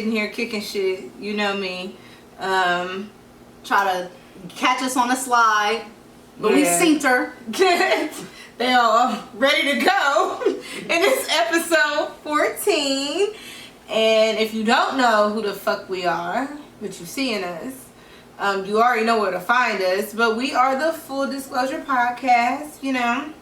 sitting here kicking shit. You know me. Try to catch us on a slide. But we synced her. They all ready to go. And it's episode 14. And if you don't know who the fuck we are, but you're seeing us, you already know where to find us. But we are the Full Disclosure Podcast, you know.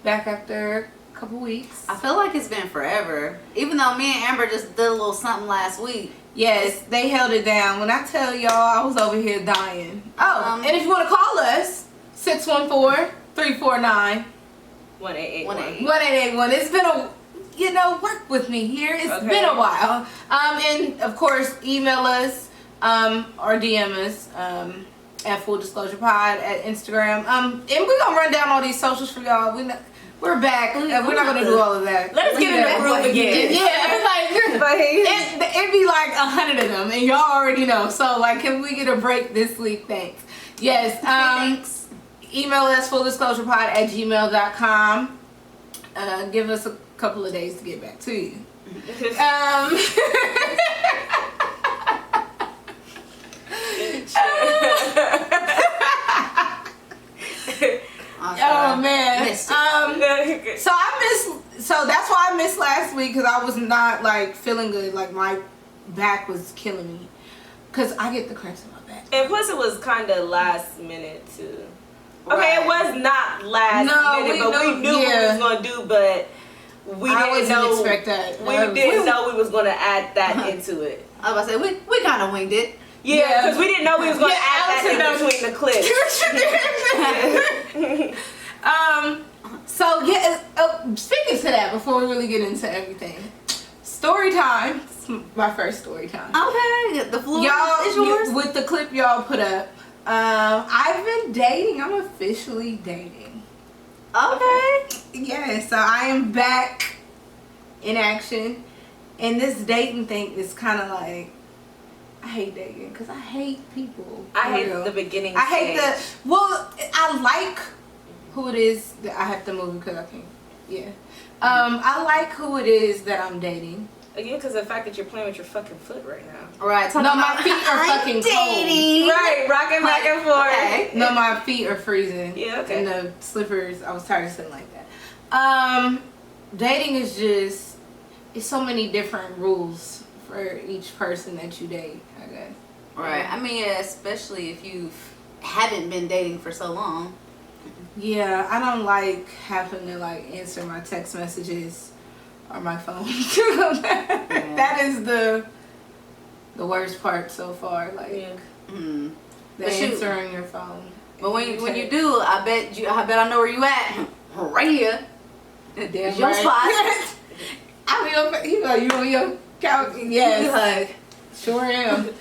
Back after a couple weeks. I feel like it's been forever. Even though me and Amber just did a little something last week. Yes, they held it down. When I tell y'all, I was over here dying. Oh, and if you want to call us, 614-349-1881. 1881. It's been a, work with me here. It's been a while. And of course, email us or DM us at Full Disclosure Pod at Instagram. And we're gonna run down all these socials for y'all. We're back. We're not gonna do all of that. Let us get in the group again. It'd be like 100 of them, and y'all already know. So, can we get a break this week? Thanks. Yes. Thanks. Email us fulldisclosurepod@gmail.com. Give us a couple of days to get back to you. Oh man. So that's why I missed last week, because I was not feeling good. My back was killing me, because I get the cramps in my back. And plus it was kind of last minute too. Okay, it was not last minute, but we knew what we was gonna do, but we didn't expect that. We didn't know we was gonna add that into it. I was about to say we kind of winged it. Yeah, because we didn't know we was gonna add that in between the clips. So speaking to that, before we really get into everything, story time. It's my first story time. Okay, the floor is yours. With the clip y'all put up, I've been dating. I'm officially dating. Okay. Yeah, so I am back in action, and this dating thing is kind of I hate dating because I hate people. I hate the beginning. I hate I like who it is that I have to move because I can't. Yeah. I like who it is that I'm dating. Again, because of the fact that you're playing with your fucking foot right now. Right. No, my feet are fucking cold. Right, rocking back and forth. Okay. No, my feet are freezing. Yeah, okay. And the slippers, I was tired of sitting like that. Dating is just, it's so many different rules for each person that you date, I guess. Right. I mean, especially if you haven't been dating for so long. Yeah, I don't like having to answer my text messages or my phone. That is the worst part so far. The answering your phone. But when you do, I bet I know where you at. Right here. Damn your spot. You on your couch? Yes. Sure am.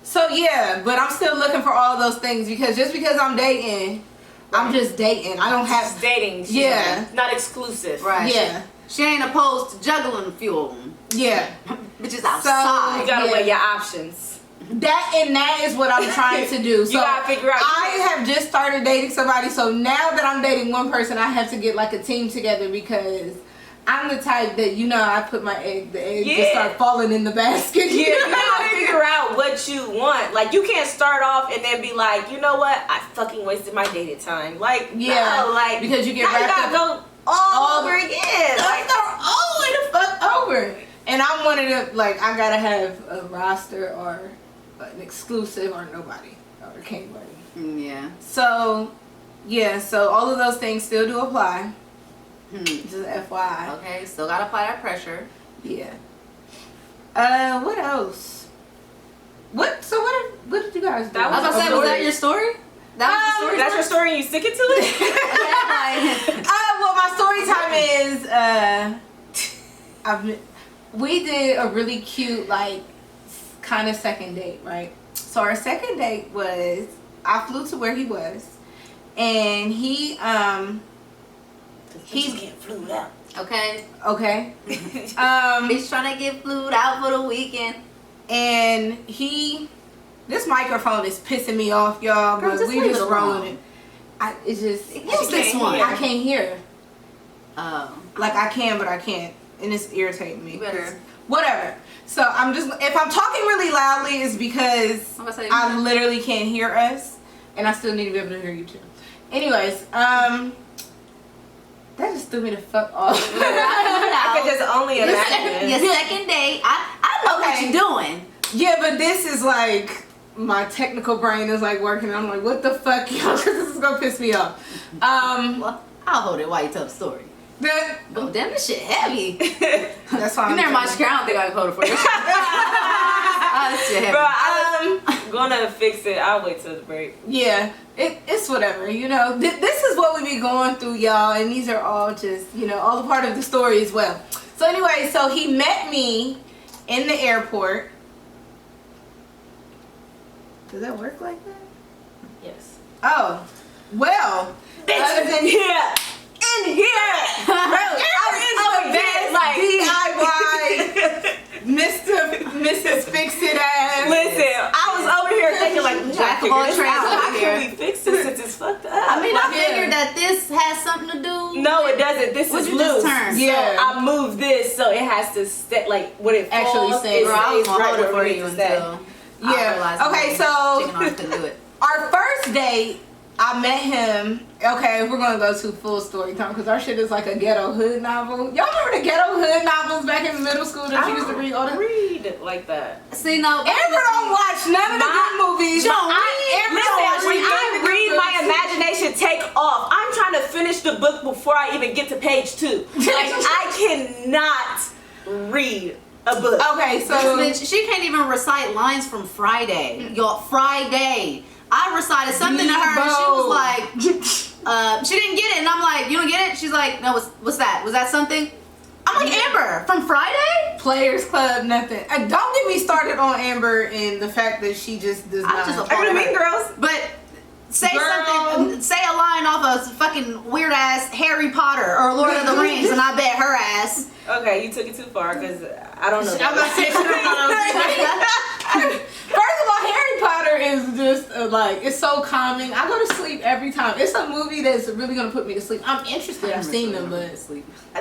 So yeah, but I'm still looking for all those things, because just because I'm dating, I'm just dating. I don't have just dating. Not exclusive. Right. Yeah. She ain't opposed to juggling a few of them. Yeah. Which is outside. So you gotta weigh your options. That is what I'm trying to do. So you gotta figure out. I have just started dating somebody, so now that I'm dating one person, I have to get a team together, because I'm the type that, I put the egg just start falling in the basket. Yeah, you gotta figure out what you want. You can't start off and then be like, you know what, I fucking wasted my dating time. Because you get wrapped up. Go all over again. Start all the way the fuck over. And I'm one of the, I gotta have a roster or an exclusive or nobody. Or can't nobody. Yeah. So all of those things still do apply. Just FYI. Okay, still gotta apply that pressure. Yeah. What else? What did you guys do? I was gonna say, was that your story? That was the story. That's your story and you sticking to it? Well, my story time is we did a really cute kind of second date, right? So our second date was, I flew to where he was, and he's getting flued out. Okay. He's trying to get flued out for the weekend. And this microphone is pissing me off, y'all. Girl, but we just rolling it. Use this one. I can't hear. Oh. I can, but I can't, and it's irritating me. You better whatever. So I'm just, if I'm talking really loudly, it's because I literally can't hear us, and I still need to be able to hear you too. Anyways, that just threw me the fuck off. I could just only imagine. Your second date, I know what you're doing. Yeah, but this is like, my technical brain is like working. I'm like, what the fuck, y'all? Because this is gonna piss me off. Well, I'll hold it while you tell the story. Oh, damn, this shit heavy. That's why. You never mind, I don't think I can hold it for you. This shit heavy. Bro, I'm gonna fix it. I'll wait till the break. Yeah, it's whatever. You know, this is what we be going through, y'all, and these are all just, you know, all a part of the story as well. So anyway, so he met me in the airport. Does that work like that? Yes. Oh, well. Bitch, in here. In here. Bro, I'm like DIY Mrs. Fix-It ass. Listen, I was over here thinking like, Jack of all trades how can we fix this since it's fucked up? I mean, I figured that this has something to do. No, it doesn't. This is loose. Yeah. So I moved this so it has to stay, like when it actually falls, stay. Bro, I was gonna hold it for you you until yeah. Okay, so couldn't do it. Our first date, I met him. Okay, we're gonna go to full story time because our shit is like a ghetto hood novel. Y'all remember the ghetto hood novels back in middle school that you used to read? I don't read like that. See, no, Amber don't watch none of the good movies. When I read, my imagination take off. I'm trying to finish the book before I even get to page 2. Like I cannot read a book. Okay, so she can't even recite lines from Friday. Y'all, Friday. I recited something to her and she was like, she didn't get it. And I'm like, you don't get it? She's like, no, what's that? Was that something? I'm like, Amber, from Friday? Players Club, nothing. Don't get me started on Amber and the fact that she just does not. I mean, Girls. But say something, say a line off of fucking weird ass Harry Potter or Lord of the Rings and I bet her ass. Okay, you took it too far because I don't know. I'm not saying First of all, Harry Potter is just like, it's so calming. I go to sleep every time. It's a movie that's really gonna put me to sleep. I'm interested. I've seen them, but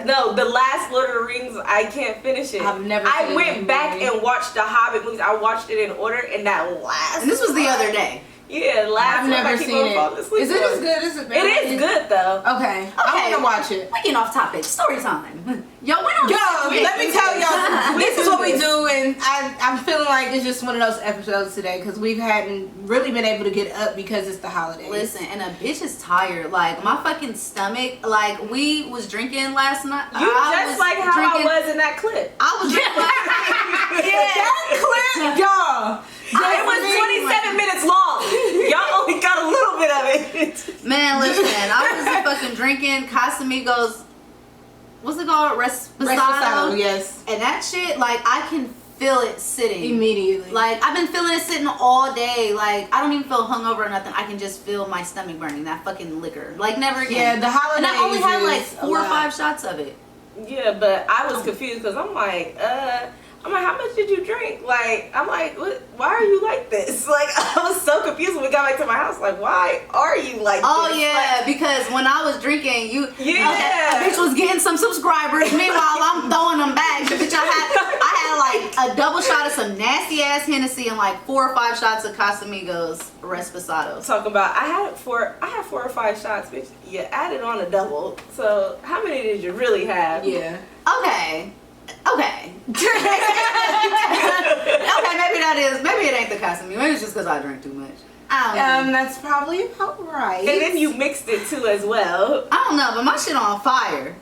no, the last Lord of the Rings, I can't finish it. I've never. I went back and watched the Hobbit movies. I watched it in order, and that last. And this was the other day. Yeah, last. I've never seen it. Is it as good as it? It is good though. Okay, I'm gonna watch it. We getting off topic. Story time. Yo, let me tell y'all. This is what we do, and I'm feeling like it's just one of those episodes today because we hadn't really been able to get up because it's the holidays. Listen, and a bitch is tired. Like my fucking stomach. Like we was drinking last night. You just like how I was in that clip. I was drinking. That clip, y'all. It was 27 minutes long. Y'all only got a little bit of it. Man, listen, I was fucking drinking Casamigos. What's it called? Reposado. Yes. And that shit, like, I can feel it sitting immediately. Like, I've been feeling it sitting all day. Like, I don't even feel hungover or nothing. I can just feel my stomach burning. That fucking liquor. Like, never again. Yeah, the holidays. And I only had like 4 or 5 shots of it. Yeah, but I was confused because I'm like, how much did you drink? Like, I'm like, what? Why are you like this? Like, I was so confused when we got back to my house. Like, why are you like this? Oh, yeah, like, because when I was drinking, a bitch was getting some subscribers. Meanwhile, I'm throwing them back. Bitch, I had like a double shot of some nasty ass Hennessy and like 4 or 5 shots of Casamigos Reposado. Talk about, I had 4 or 5 shots, bitch. You added on a double. So, how many did you really have? Yeah. Okay. Okay, maybe it ain't the Casamigos. Maybe it's just because I drank too much. I don't know. That's probably about right. And then you mixed it too as well. I don't know, but my shit on fire.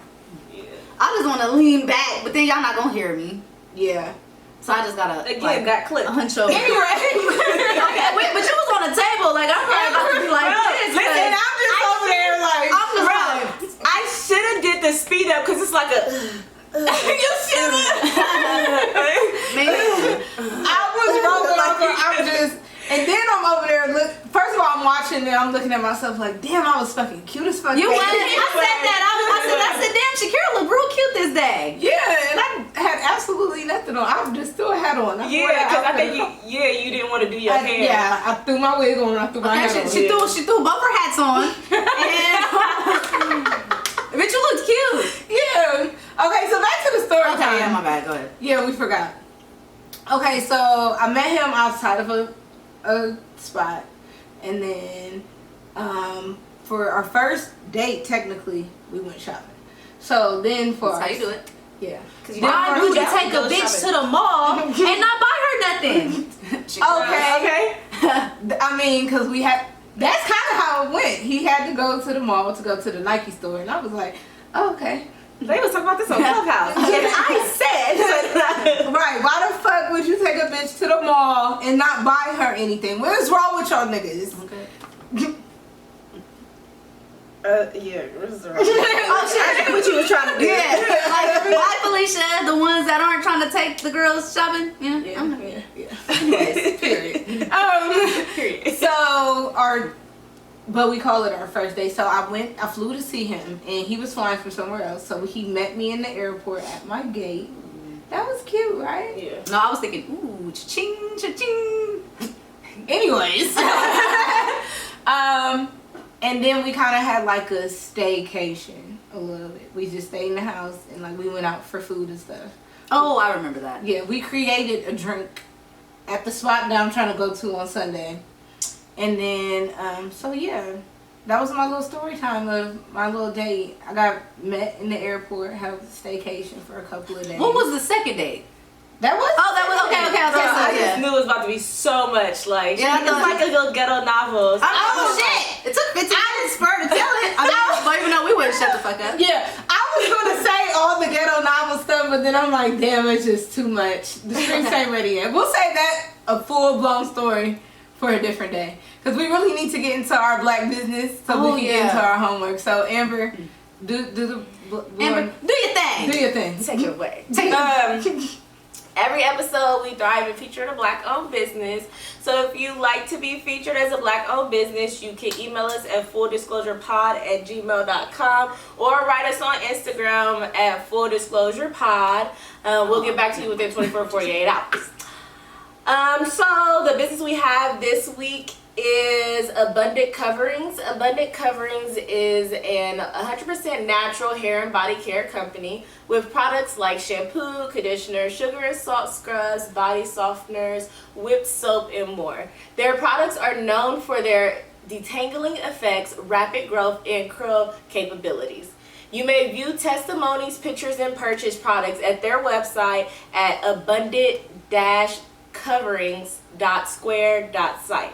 Yeah. I just want to lean back, but then y'all not gonna hear me. Yeah. So I just gotta that clip. hunch over. Anyway, okay, wait, but you was on the table, like I'm probably about to be like this. Listen, I'm just over there like, I should have did the speed up because it's like a. You should have. Maybe. I was rolling over. I'm just, and then I'm over there. First of all, I'm watching and I'm looking at myself like, damn, I was fucking cute as fuck. You was. I said that. I said, damn, Shakira look real cute this day. Yeah, and I had absolutely nothing on. I just still had on. Yeah, because I think you didn't want to do your hair. Yeah, I threw my wig on. I threw my hat on. She threw both her hats on. And bitch, you looked cute. Yeah. Okay, so back to the story. story time. Yeah, my bad. Go ahead. Yeah, we forgot. Okay, so I met him outside of a spot, and then for our first date, technically, we went shopping. So then for That's how you do it. Yeah. Why would you take a bitch to the mall and not buy her nothing? Okay. I mean, because we had. That's kind of how it went. He had to go to the mall to go to the Nike store, and I was like, oh, okay. They was talking about this on Clubhouse. And I said, right, why the fuck would you take a bitch to the mall and not buy her anything? What is wrong with y'all niggas? Okay. Yeah, what's the oh shit, I knew what you was trying to do. Yeah, like, why Felicia, the ones that aren't trying to take the girls shopping? Yeah. Anyways, period. Period. So but we call it our first day. So I flew to see him, and he was flying from somewhere else. So he met me in the airport at my gate. That was cute, right? Yeah. No, I was thinking, ooh, cha-ching, cha-ching. Anyways. And then we kind of had like a staycation a little bit. We just stayed in the house and like we went out for food and stuff. Oh, I remember that. Yeah, we created a drink at the spot that I'm trying to go to on Sunday. And then, so yeah, that was my little story time of my little date. I got met in the airport, had a staycation for a couple of days. What was the second date? That was? Oh, that was okay. Bro, So, I yeah. just knew it was about to be so much. Like, Yeah, it's like a little ghetto novel. Oh, shit! It took 15 minutes for her to tell it. I mean, but even though we wouldn't shut the fuck up. Yeah, I was gonna say all the ghetto novel stuff, but then I'm like, damn, it's just too much. The scripts ain't ready yet. We'll save that a full blown story for a different day, because we really need to get into our black business so we can get into our homework. So Amber, do your thing. Do your thing. Take it away. Every episode, we thrive and feature a black-owned business. So if you like to be featured as a black-owned business, you can email us at fulldisclosurepod@gmail.com or write us on Instagram at fulldisclosurepod. We'll get back to you within 24 to 48 hours. So the business we have this week is Abundant Coverings. Abundant Coverings is an 100% natural hair and body care company with products like shampoo, conditioner, sugar and salt scrubs, body softeners, whipped soap, and more. Their products are known for their detangling effects, rapid growth, and curl capabilities. You may view testimonies, pictures, and purchase products at their website at abundant-coverings.square.site.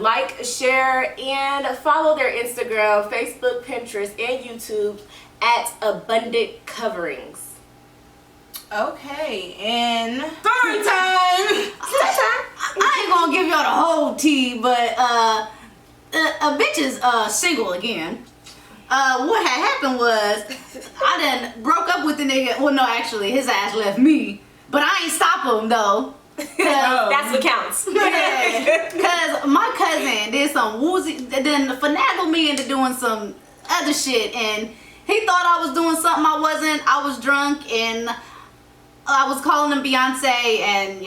Like, share, and follow their Instagram, Facebook, Pinterest, and YouTube at Abundant Coverings. Okay, and story time. I ain't gonna give y'all the whole tea, but a bitch is single again. What had happened was I done broke up with the nigga. Well, no, actually, his ass left me, but I ain't stop him though. That's what counts. Yeah, because my cousin did some woozy, then finagled me into doing some other shit, and he thought I was doing something I wasn't. I was drunk, and I was calling him Beyonce, and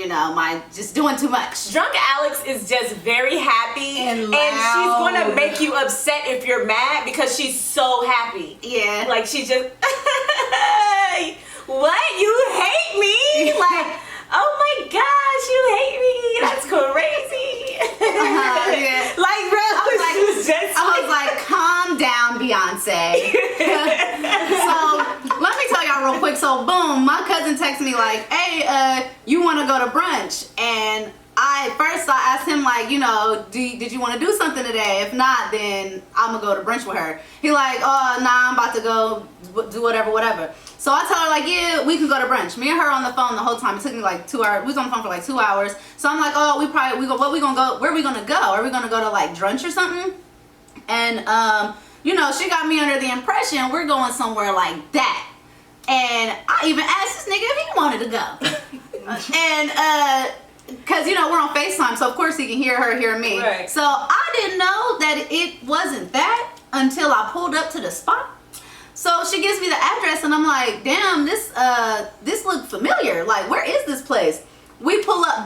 just doing too much. Drunk Alex is just very happy, and she's gonna make you upset if you're mad because she's so happy. Yeah, like she just, what, you hate me? Like, oh my gosh, you hate me? That's crazy. Yeah. Like, bro, I was like, calm down, Beyonce. So let me tell y'all real quick. So boom, my cousin texted me like, hey, you want to go to brunch? And I asked him like, did you want to do something today? If not, then I'm gonna go to brunch with her. He like, oh nah, I'm about to go do whatever. So I tell her like, yeah, we can go to brunch. Me and her on the phone the whole time. It took me like 2 hours. We was on the phone for like 2 hours. So I'm like, oh, where are we gonna go? Are we gonna go to like brunch or something? And she got me under the impression we're going somewhere like that. And I even asked this nigga if he wanted to go. And because we're on FaceTime, so of course he can hear her, hear me. Right. So I didn't know that it wasn't that until I pulled up to the spot. So she gives me the address, and I'm like, damn, this looked familiar. Like, where is this place? We pull up,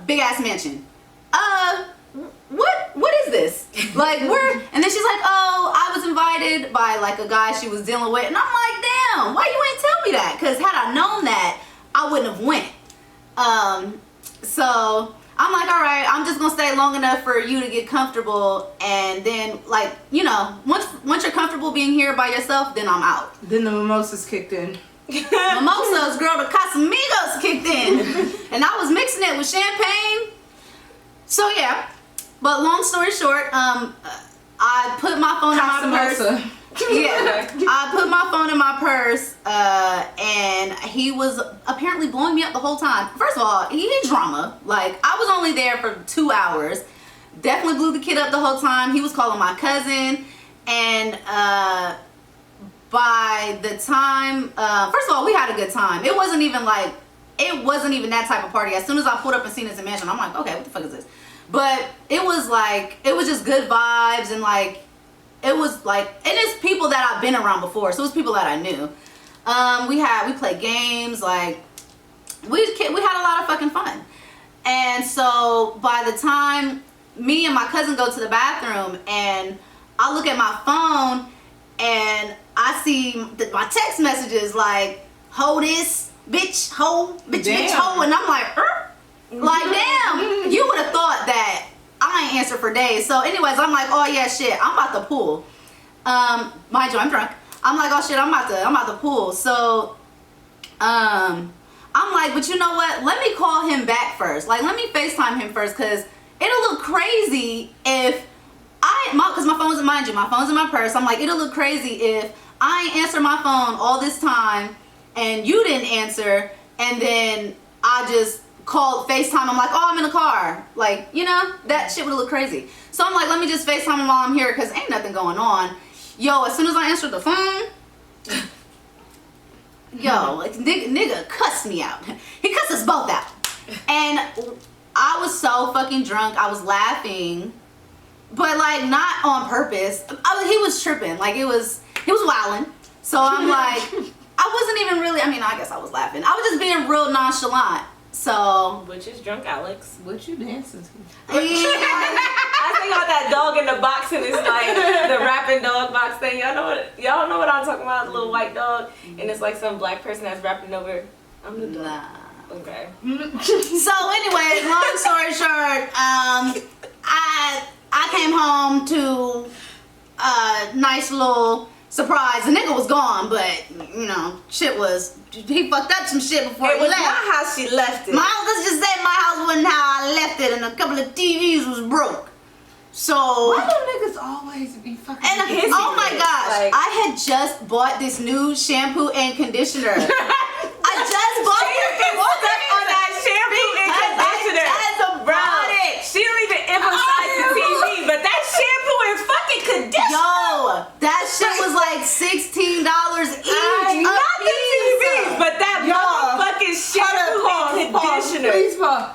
big ass mansion. What is this? Like, where? And then she's like, oh, I was invited by like a guy she was dealing with, and I'm like, damn, why you ain't tell me that, because had I known that, I wouldn't have went. So I'm like, all right, I'm just gonna stay long enough for you to get comfortable, and then, like, you know, once you're comfortable being here by yourself, then I'm out. Then the mimosas kicked in. Mimosas, girl, the Casamigos kicked in, and I was mixing it with champagne. So yeah, but long story short, I put my phone in my purse. Yeah, I put my phone in my purse, and he was apparently blowing me up the whole time. First of all, he had drama. Like, I was only there for 2 hours. Definitely blew the kid up the whole time. He was calling my cousin, and by the time, first of all, we had a good time. It wasn't even that type of party. As soon as I pulled up and seen this mansion, I'm like, okay, what the fuck is this? But it was just good vibes, and like, it was like, and it's people that I've been around before, so it was people that I knew. We played games, like, we had a lot of fucking fun. And so by the time me and my cousin go to the bathroom, and I look at my phone, and I see my text messages like, ho this, bitch, ho, bitch, ho, and I'm like, like, damn, you would have thought that I ain't answered for days. So anyways, I'm like, oh yeah, shit, I'm about to pull. Mind you, I'm drunk. I'm like, oh shit, I'm about to pull. So I'm like, but you know what? Let me call him back first. Like, let me FaceTime him first, because it'll look crazy if because my phone's, mind you, my phone's in my purse. I'm like, it'll look crazy if I ain't answer my phone all this time and you didn't answer, and then I just called FaceTime. I'm like, oh, I'm in the car. Like, you know, that shit would look crazy. So I'm like, let me just FaceTime him while I'm here, because ain't nothing going on. Yo, as soon as I answered the phone, yo, like, nigga cussed me out. He cussed us both out. And I was so fucking drunk. I was laughing, but like, not on purpose. He was tripping. Like, he was wilding. So I'm like, I wasn't even really, I mean, I guess I was laughing. I was just being real nonchalant. So, which is drunk Alex. What you dancing to? I think about that dog in the box, and it's like the rapping dog box thing. Y'all know what I'm talking about? The little white dog, and it's like some black person that's rapping over. I'm the dog. nah. Okay. So anyway, long story short, I came home to a nice little surprise. The nigga was gone, but you know, he fucked up some shit before he left. It was my house she left it. Let's just say my house wasn't how I left it, and a couple of TVs was broke. So why do niggas always be fucking? And oh my gosh, like, I had just bought this new shampoo and conditioner. I just bought it on that shampoo and conditioner. Bro, she don't even emphasize the TV, but that shampoo and fucking conditioner. Yo, that shit was like $16 each. Not the TVs, but that motherfucking shampoo and conditioner. Please pause.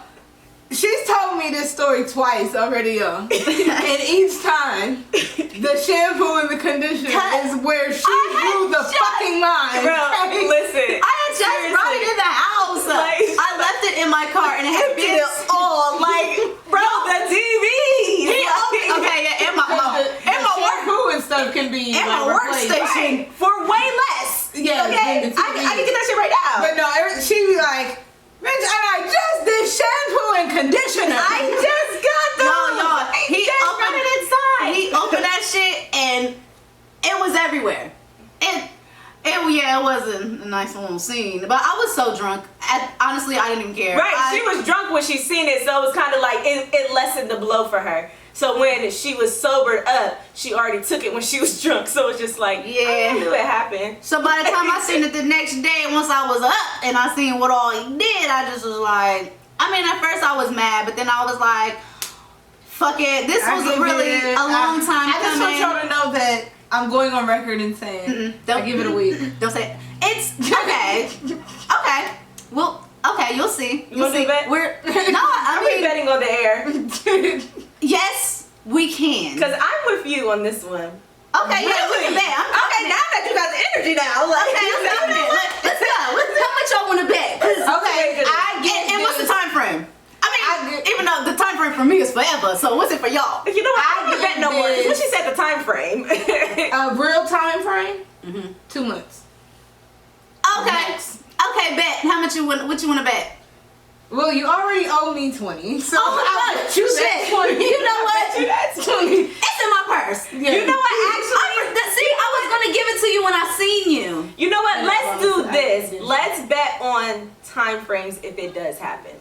She's told me this story twice already, y'all. And each time, the shampoo and the conditioner is where she blew the fucking mind. Bro, listen. I had just brought it in the house. Like, I left it in my car, and it had been all like, bro, the TV. Okay, yeah, in my shampoo and stuff can be in my workstation for way less. Yeah, okay. I can get that shit right now. But no, she be like, bitch, and I just did shampoo and conditioner. I just got those. Y'all, he opened that shit, and it was everywhere. It wasn't a nice little scene, but I was so drunk. Honestly, I didn't even care. Right, she was drunk when she seen it, so it was kind of like it lessened the blow for her. So when she was sobered up, she already took it when she was drunk. So it's just like, I knew it happened. So by the time I seen it the next day, once I was up and I seen what all he did, I just was like, I mean, at first I was mad, but then I was like, fuck it. This was really a long time coming. I just want y'all to know that I'm going on record and saying, I give it a week. Don't say it. It's okay. Okay. Well, okay, you'll see. You'll see. Are we betting on the air? Yes, we can. Because I'm with you on this one. Okay, yeah, we can bet. Okay, now that you got the energy now. Like, okay, let's go. How much y'all want to bet? Okay, and what's the time frame? I mean, even though the time frame for me is forever, so what's it for y'all? You know what? I don't bet no more. What she said, the time frame. Real time frame? 2 months. Okay. Okay, bet. How much you want? What you want to bet? Well, you already owe me 20. So I'll bet you that 20. You know what? You that 20. It's in my purse. Yeah. You know what? Actually, see, I was gonna give it to you when I seen you. You know what? Let's do this. Let's bet on time frames if it does happen.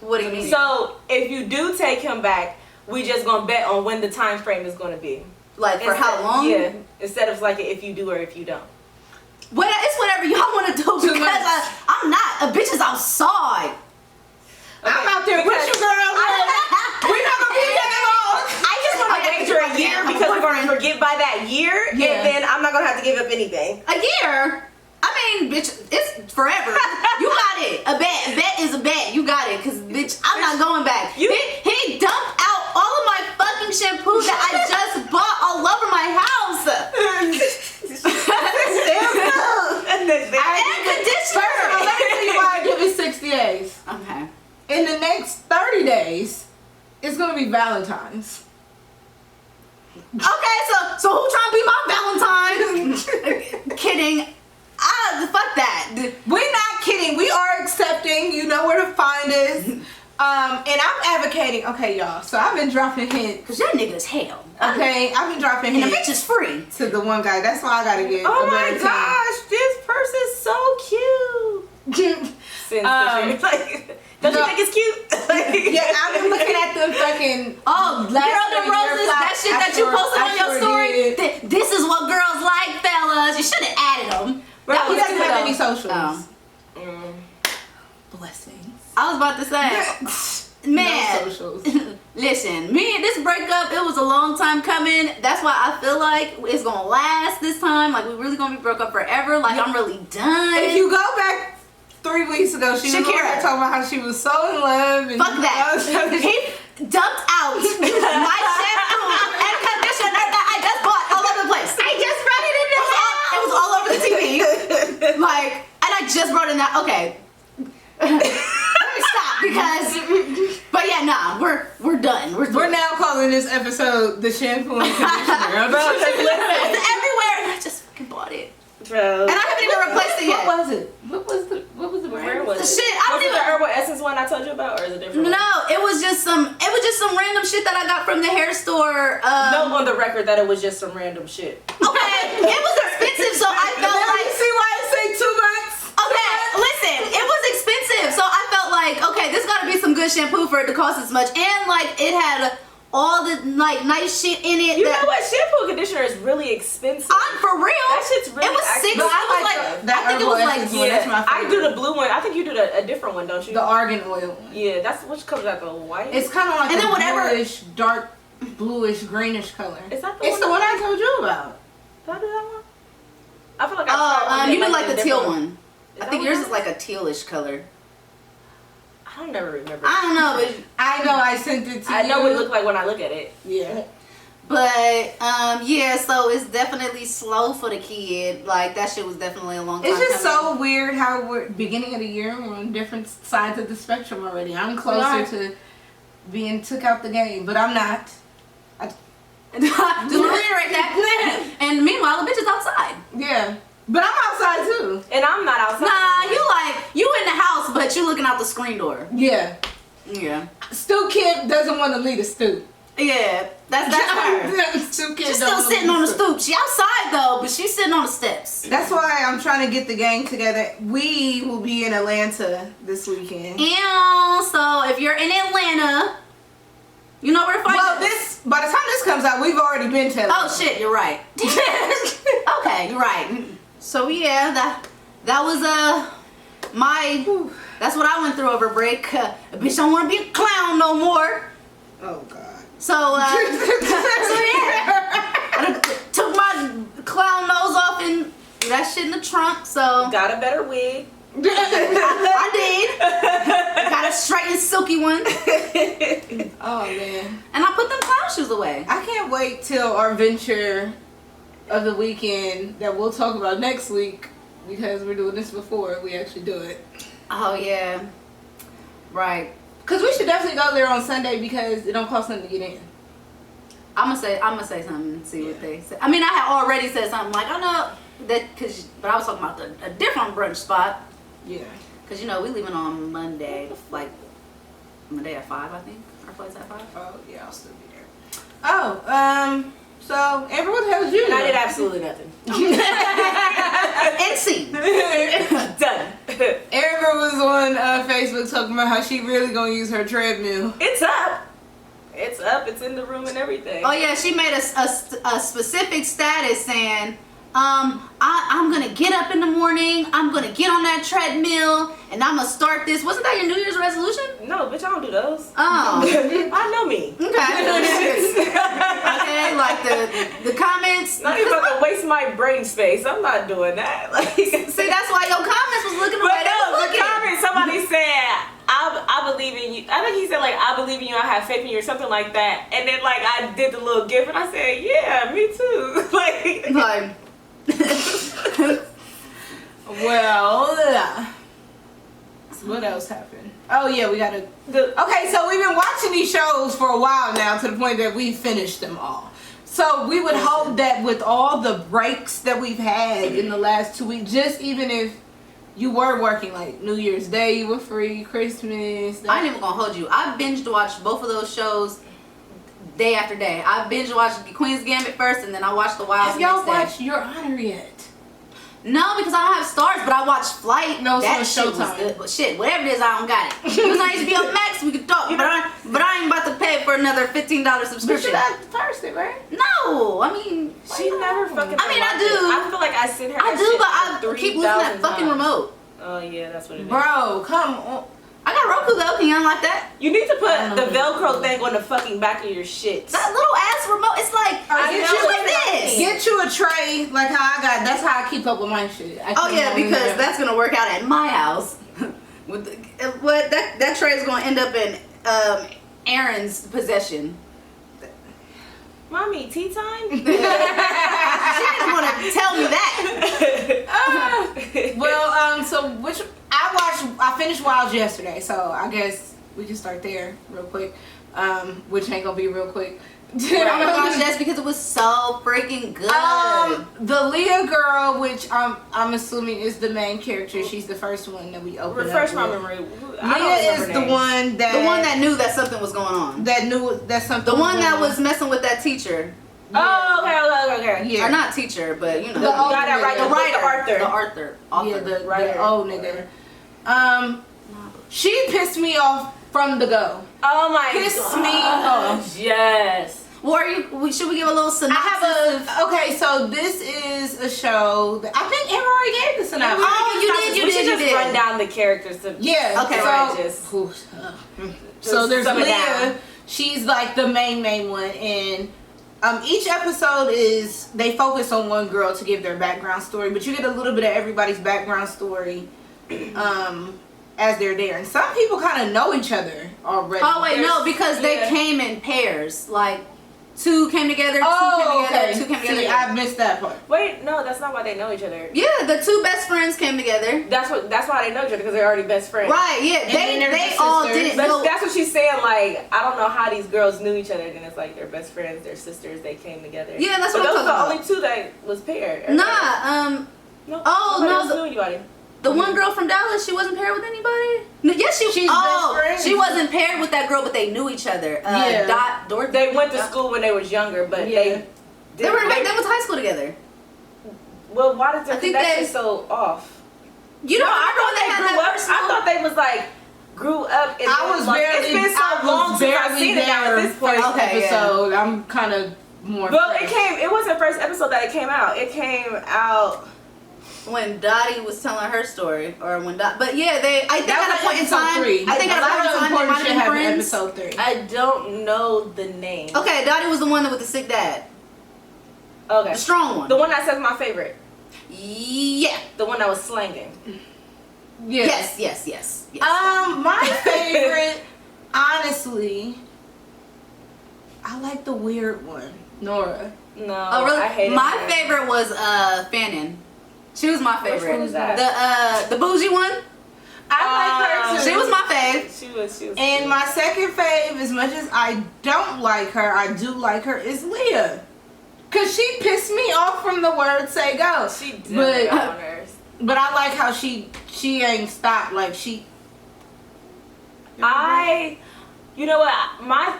What do you mean? So if you do take him back, we just gonna bet on when the time frame is gonna be. Like for how long? Yeah. Instead of like if you do or if you don't. It's whatever y'all want to do because I'm not. A bitch is outside. Okay. I'm out there with you, girl. We're not gonna be that long. I just want to wait for a year because we're gonna forget by that year, and then I'm not gonna have to give up anything. A year? I mean, bitch, it's forever. You got it. A bet is a bet. You got it, cause bitch, I'm not going back. He dumped out all of my fucking shampoo that I just bought all over my house. And conditioner. Let me tell you why I give it 60 days. Okay. In the next 30 days, it's gonna be Valentine's. Okay, so who trying to be my Valentine? Kidding. Fuck that. We're not kidding. We are accepting. You know where to find us. And I'm advocating. Okay, y'all. So I've been dropping hints. Cause that nigga's hell. Okay, I've been dropping And hints. the bitch is free. To the one guy. That's why I gotta get. Oh a my better gosh, this purse is so cute. Don't you think it's cute? Yeah, I've been looking at the fucking. Oh, girl, the roses, that shit that you posted on your story. This is what girls like, fellas. You should have added them. Bro, That he was doesn't cute, have though. any socials. Oh. Blessings. I was about to say, man. No socials. Listen, me and this breakup, it was a long time coming. That's why I feel like it's gonna last this time. Like we really gonna be broke up forever. Like I'm really done. If you go back 3 weeks ago, she was over there talking about how she was so in love. And fuck that. He dumped out my shampoo and conditioner that I just bought all over the place. I just brought it in the house. It was all over the TV. Like, and I just brought in that. Okay. Let me stop because. But yeah, nah, we're done. We're now calling this episode the shampoo and conditioner. It's everywhere, and I just fucking bought it. Bro. And I haven't even replaced it yet. What was it? What was the brand? Where was it? Shit, I was don't it even. the Herbal Essence one I told you about, or is it different? No, it was just some random shit that I got from the hair store. No, on the record that it was just some random shit. Okay, it was expensive, so I felt like. See why I say 2 months? Okay, listen, it was expensive, so I felt like, okay, there's gotta be some good shampoo for it to cost this much, and like it had all the like nice shit in it. You know what? Shampoo and conditioner is really expensive. I'm for real. That shit's really. It was $6. No, I like that. think it was like That's my I do favorite. the blue one. I think you do a different one, don't you? The argan oil one. Yeah, that's which comes out the white. It's kind of like And a then whatever- bluish, dark, bluish, greenish color. Is that the It's the one I told you about. Did I do that one? I feel like I you did like the teal different one. I think yours is like a tealish color. I don't never remember. I don't know, but I know I sent it to you. I know what it looked like when I look at it. Yeah. yeah, so it's definitely slow for the kid. Like that shit was definitely a long time. It's just coming. so weird how we're beginning of the year. We're on different sides of the spectrum already. I'm closer to being took out the game, but I'm not. Just reiterate that. And meanwhile, the bitch is outside. Yeah, but I'm outside too. And I'm not outside. Nah, you in the house, but you looking out the screen door. Yeah. Yeah. Stu Kid doesn't want to leave the stoop. Yeah, that's her. Stu Kid She's still sitting on the stoop. She outside though, but she's sitting on the steps. That's why I'm trying to get the gang together. We will be in Atlanta this weekend. And so if you're in Atlanta, you know where to find us. By the time this comes out, we've already been to Atlanta. Oh shit, you're right. Okay, you're right. So yeah, that was that's what I went through over break. A bitch don't want to be a clown no more. Oh god. So so yeah, I took my clown nose off and threw that shit in the trunk. So Got a better wig. I did. Got a straight and silky one. Oh man. And I put them clown shoes away. I can't wait till our venture of the weekend that we'll talk about next week, because we're doing this before we actually do it. Oh yeah, right. Cause we should definitely go there on Sunday because it don't cost nothing to get in. I'm gonna say something and see what they say. I mean, I had already said something like, I know that, but I was talking about a different brunch spot. Yeah. Because, you know, we leaving on Monday, like, Monday at 5, I think. Our flight's at 5. Oh, yeah, I'll still be there. Oh, so, Amber, what the hell did you do? And I did absolutely nothing. And scene. Done. Amber was on Facebook talking about how she really gonna use her treadmill. It's up. It's up. It's in the room and everything. Oh, yeah, she made a specific status saying, I'm gonna get up in the morning, I'm gonna get on that treadmill, and I'm gonna start this. Wasn't that your New Year's resolution? No, bitch, I don't do those. Oh. I know me. Okay. Okay, like the comments. Not even about to waste my brain space. I'm not doing that. Like, see, that's why your comments was looking the way they was looking. The comments, somebody said, I believe in you. I think he said, like, I believe in you, I have faith in you, or something like that. And then, like, I did the little gif, and I said, yeah, me too. Like Well, what else happened? Oh yeah, we gotta. Okay, so we've been watching these shows for a while now, to the point that we finished them all. So we would hope that with all the breaks that we've had in the last 2 weeks, just even if you were working, like New Year's Day, you were free, Christmas. I ain't even gonna hold you. I binged watched both of those shows day after day. I binge watched Queen's Gambit first, and then I watched The Wilds. Have y'all watched Your Honor yet? No, because I don't have stars, but I watched Flight. No, that it's shit on was Showtime. good. But shit, whatever it is, I don't got it. Because I used to be on Max, we could talk, but I ain't about to pay for another $15 But subscription. you got first it, right? No, I mean, she never fucking. I mean, I do. I feel like I sent her. I do, but I keep losing that fucking remote. Oh yeah, that's what it is. Bro, come on. I got Roku though. Can you unlock that? You need to put the Velcro thing on the fucking back of your shit. That little ass remote. It's like like this. Get you a tray like how I got. That's how I keep up with my shit. Oh yeah, because that's gonna work out at my house. With what that tray is gonna end up in Aaron's possession. Mommy, tea time? She didn't want to tell me that. Well, so I finished Wilds yesterday, so I guess we can start there real quick. Which ain't gonna be real quick. Oh my gosh, that's because it was so freaking good. The Leah girl, which I'm assuming is the main character. She's the first one that we opened up. Refresh my memory. Leah is the one that knew that something was going on. That knew that something. The one that was messing with that teacher. Yeah. Oh, okay. Yeah. Or not teacher, but you know. The old got that right. nigga. The writer. The Arthur. Yeah, the old nigga. She pissed me off from the go. Oh my god. Pissed me off. Yes. Should we give a little synopsis? Okay, so this is a show that I think Amber already gave the synopsis. You did. Run down the characters. Yeah. Okay. So there's Leah. She's like the main one, and each episode they focus on one girl to give their background story, but you get a little bit of everybody's background story as they're there. And some people kind of know each other already. Oh wait, no, because they came in pairs. Like two came together, two came together. I missed that part. Wait, no, that's not why they know each other. Yeah, the two best friends came together. That's why they know each other, because they're already best friends. Right, yeah. They all didn't know. That's what she's saying, like, I don't know how these girls knew each other, and it's like they're best friends, they're sisters, they came together. Yeah, that's what I'm talking about. Those are the only two that was paired. Nah, Knew anybody. The one girl from Dallas, she wasn't paired with anybody? Yes, she's best friend. She wasn't paired with that girl, but they knew each other. They went to school when they was younger, but they went to high school together. Well, why did their connection so off? You know, I thought they grew up. I thought they was like grew up. It's been so long since I've seen it now. At this point, episode, yeah. I'm kind of more. Well, it wasn't first episode that it came out. It came out when Dottie was telling her story, or when but yeah, I think at a point in time, they might have been friends. Episode 3. I don't know the name. Okay, Dottie was the one with the sick dad. Okay, the strong one, the one that says my favorite. Yeah, the one that was slanging. Yeah. Yes. My favorite, honestly, I like the weird one, Nora. No, oh really? I hate it. My favorite was Fannin. She was my favorite. Which one was that? The bougie one. I like her too. She was my fave. She was. And my second fave, as much as I don't like her, I do like her, is Leah. Cause she pissed me off from the word "say go." She did. But I like how she she ain't stopped. Like she. You know what?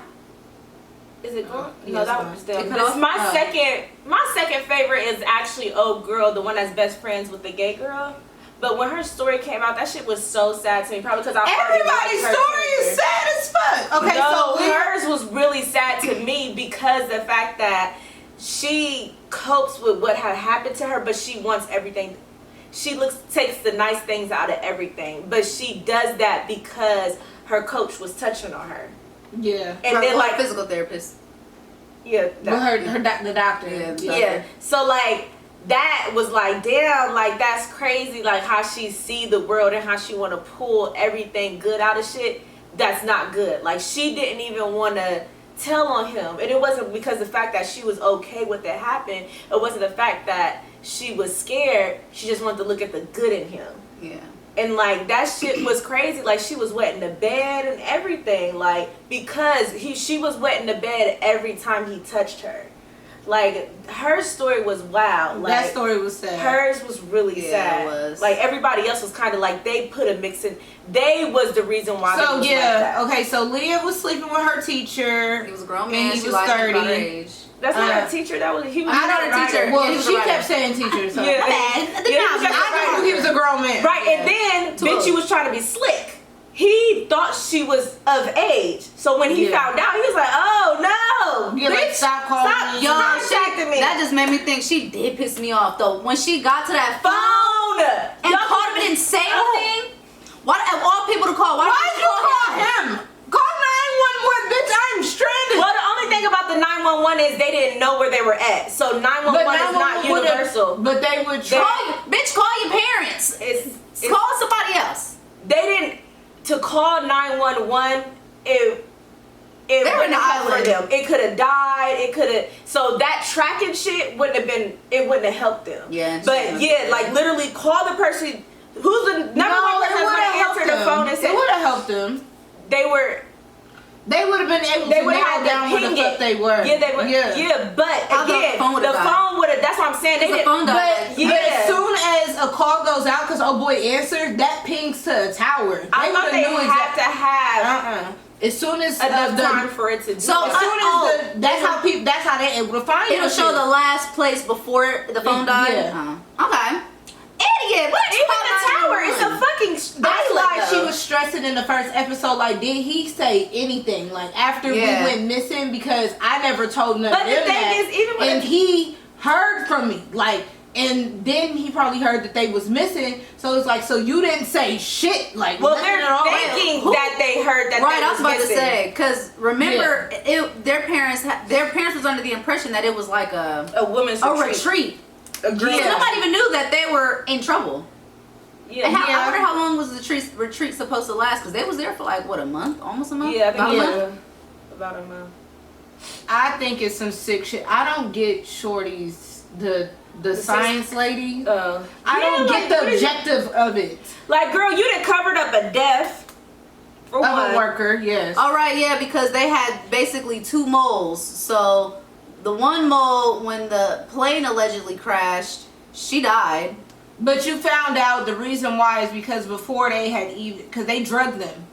Is it going? No, that was still. My second favorite is actually Old Girl, the one that's best friends with the gay girl. But when her story came out, that shit was so sad to me. Probably because everybody's story is sad as fuck. Okay, no, so hers was really sad to me because the fact that she copes with what had happened to her, but she wants everything. She takes the nice things out of everything, but she does that because her coach was touching on her. Yeah, and then like physical therapist. Yeah, the doctor. Yeah. So like that was like, damn, like that's crazy. Like how she see the world and how she want to pull everything good out of shit. That's not good. Like she didn't even want to tell on him, and it wasn't because the fact that she was okay with it happening. It wasn't the fact that she was scared. She just wanted to look at the good in him. Yeah. And like that shit was crazy. Like she was wetting the bed and everything. Like because she was wetting the bed every time he touched her. Like her story was wild. Like, that story was sad. Hers was really sad. It was. Like everybody else was kind of like they put a mix in. They was the reason why. So they was like that. Okay. So Leah was sleeping with her teacher. He was a grown man. And he was 30. That's not a teacher. That was he was not a teacher. Well, she kept saying teacher. So. Yeah. I knew he was a grown man. Right, and then bitch, she was trying to be slick. He thought she was of age, so when he found out, he was like, "Oh no, bitch, like, stop calling me, contacting me." That just made me think she did piss me off though. When she got to that phone and called him and didn't say anything. Why of all people to call? Why did you call him? Call 911, bitch. I'm stranded. Well, the only thing about the 911 is they didn't know where they were at, so 911 is not universal. But they would try. Bitch, call your parents. Call somebody else. They didn't. To call 911, it wouldn't have for them. It could have died. It could have. So that tracking shit wouldn't have been. It wouldn't have helped them. Yeah. But yeah, like literally call the person who's the number one person that's going to answer the phone and say. It would have helped them. They would have been able to narrow down where the fuck they were. Yeah, they were. Yeah, but again, the phone would have. That's what I'm saying. They didn't. But as soon as a call goes out, because old boy answered, that pings to a tower. I thought they have to have. As soon as enough time for it to do. So as soon as that's how they able to find it. It'll show the last place before the phone died. Yeah. Okay. Idiot! What? Even the tower is a fucking. That's why she was stressing in the first episode. Like, did he say anything? Like after we went missing, because I never told none of them that. Is, even and he heard from me, like, and then he probably heard that they was missing. So it's like, so you didn't say shit. Like, well, they're thinking that they heard that. Right, they I was about missing. to say, because remember, their parents was under the impression that it was like a woman's retreat. Agreed. So nobody even knew that they were in trouble. Yeah. And I wonder how long was the retreat supposed to last? Because they was there for like what, a month, almost a month. Yeah, I think about a month. I think it's some sick shit. I don't get Shorty's the science lady. I don't get the objective of it. Like, girl, you done covered up a death for a worker. Yes. All right, yeah, because they had basically 2 moles. So the one mole, when the plane allegedly crashed, she died. But you found out the reason why is because before they had because they drugged them.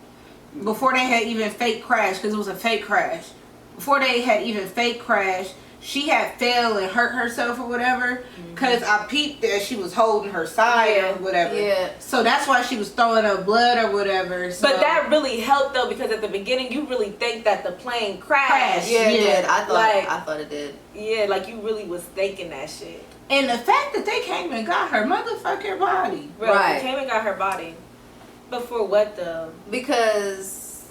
Before they had even fake crash, because it was a fake crash. Before they had even fake crash, she had fell and hurt herself or whatever. Because I peeped that she was holding her side or whatever. Yeah. So that's why she was throwing up blood or whatever. So. But that really helped though, because at the beginning you really think that the plane crashed. Yeah, it did. I thought it did. Yeah, like you really was thinking that shit. And the fact that they came and got her motherfucking body. Right. They came and got her body. But for what though? Because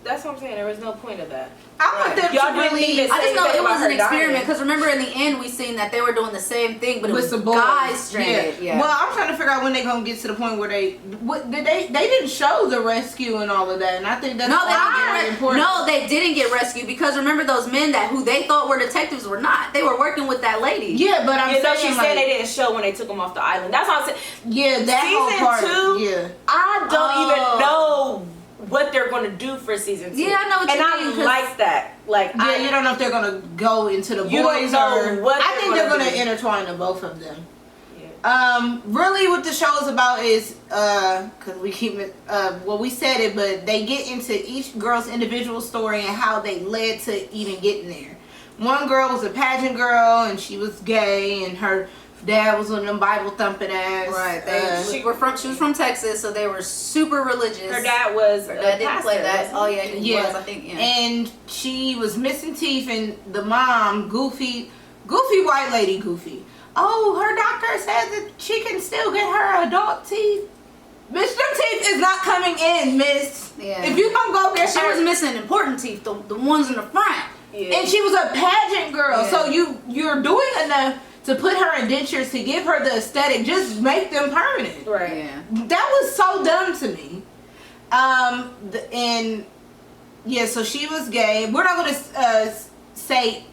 that's what I'm saying. There was no point of that. I want them to really. I just know it was an experiment, because remember in the end we seen that they were doing the same thing, but it was guys stranded. Yeah. Well, I'm trying to figure out when they gonna get to the point where they didn't show the rescue and all of that, and I think that's very important. No, they didn't get rescued, because remember those men who they thought were detectives were not. They were working with that lady. Yeah, but I'm saying she said they didn't show when they took them off the island. That's what I'm saying. Yeah, that season whole part. 2. Yeah, I don't even know what they're going to do for season 2. Yeah, I know what you mean. And I like that. Like, you don't know if they're going to go into the boys or. I think they're going to intertwine the both of them. Yeah. Really what the show is about is, cause we keep it, well we said it, but they get into each girl's individual story and how they led to even getting there. One girl was a pageant girl and she was gay and her dad was one of them Bible thumping ass. Right. She was from Texas, so they were super religious. Her dad was Her dad didn't play that. Oh yeah, he was, I think. Yeah. And she was missing teeth, and the mom, goofy white lady, goofy. Oh, her doctor said that she can still get her adult teeth. Bitch, them teeth is not coming in, miss. Yeah. If you don't go get she was missing important teeth, the ones in the front. Yeah. And she was a pageant girl, so you're doing enough to put her in dentures to give her the aesthetic. Just make them permanent. Right. Yeah. That was so dumb to me. So she was gay. We're not going to say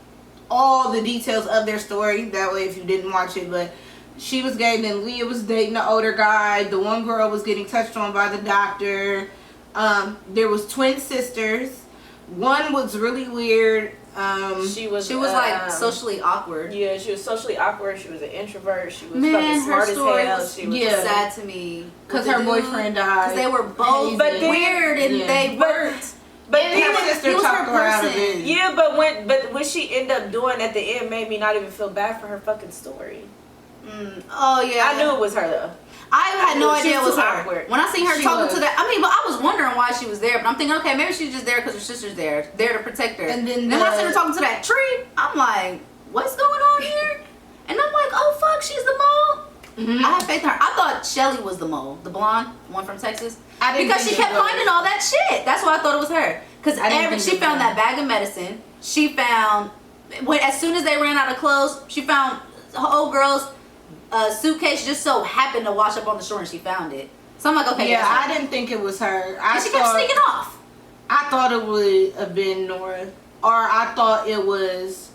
all the details of their story. That way, if you didn't watch it, but she was gay. Then Leah was dating the older guy. The one girl was getting touched on by the doctor. There was twin sisters. One was really weird. She was like socially awkward. Yeah, she was socially awkward. She was an introvert. She was fucking smart as hell. She was sad to me because her boyfriend died. Because they were both weird and they weren't. But her sister talked her out of it. Yeah, but when she ended up doing at the end made me not even feel bad for her fucking story. Oh yeah, I knew it was her though. I had no idea it was her. Awkward. When I seen her talking to that, but I was wondering why she was there. But I'm thinking, okay, maybe she's just there because her sister's there to protect her. And then when I seen her talking to that tree, I'm like, what's going on here? And I'm like, oh fuck, she's the mole. Mm-hmm. I had faith in her. I thought Shelly was the mole, the blonde one from Texas, because she kept finding all that shit. That's why I thought it was her. Because she found that bag of medicine. She found as soon as they ran out of clothes, she found the old girl's suitcase just so happened to wash up on the shore and she found it. So I'm like, okay. Yeah, I didn't think it was her. She kept sneaking off. I thought it would have been Nora. Or I thought it was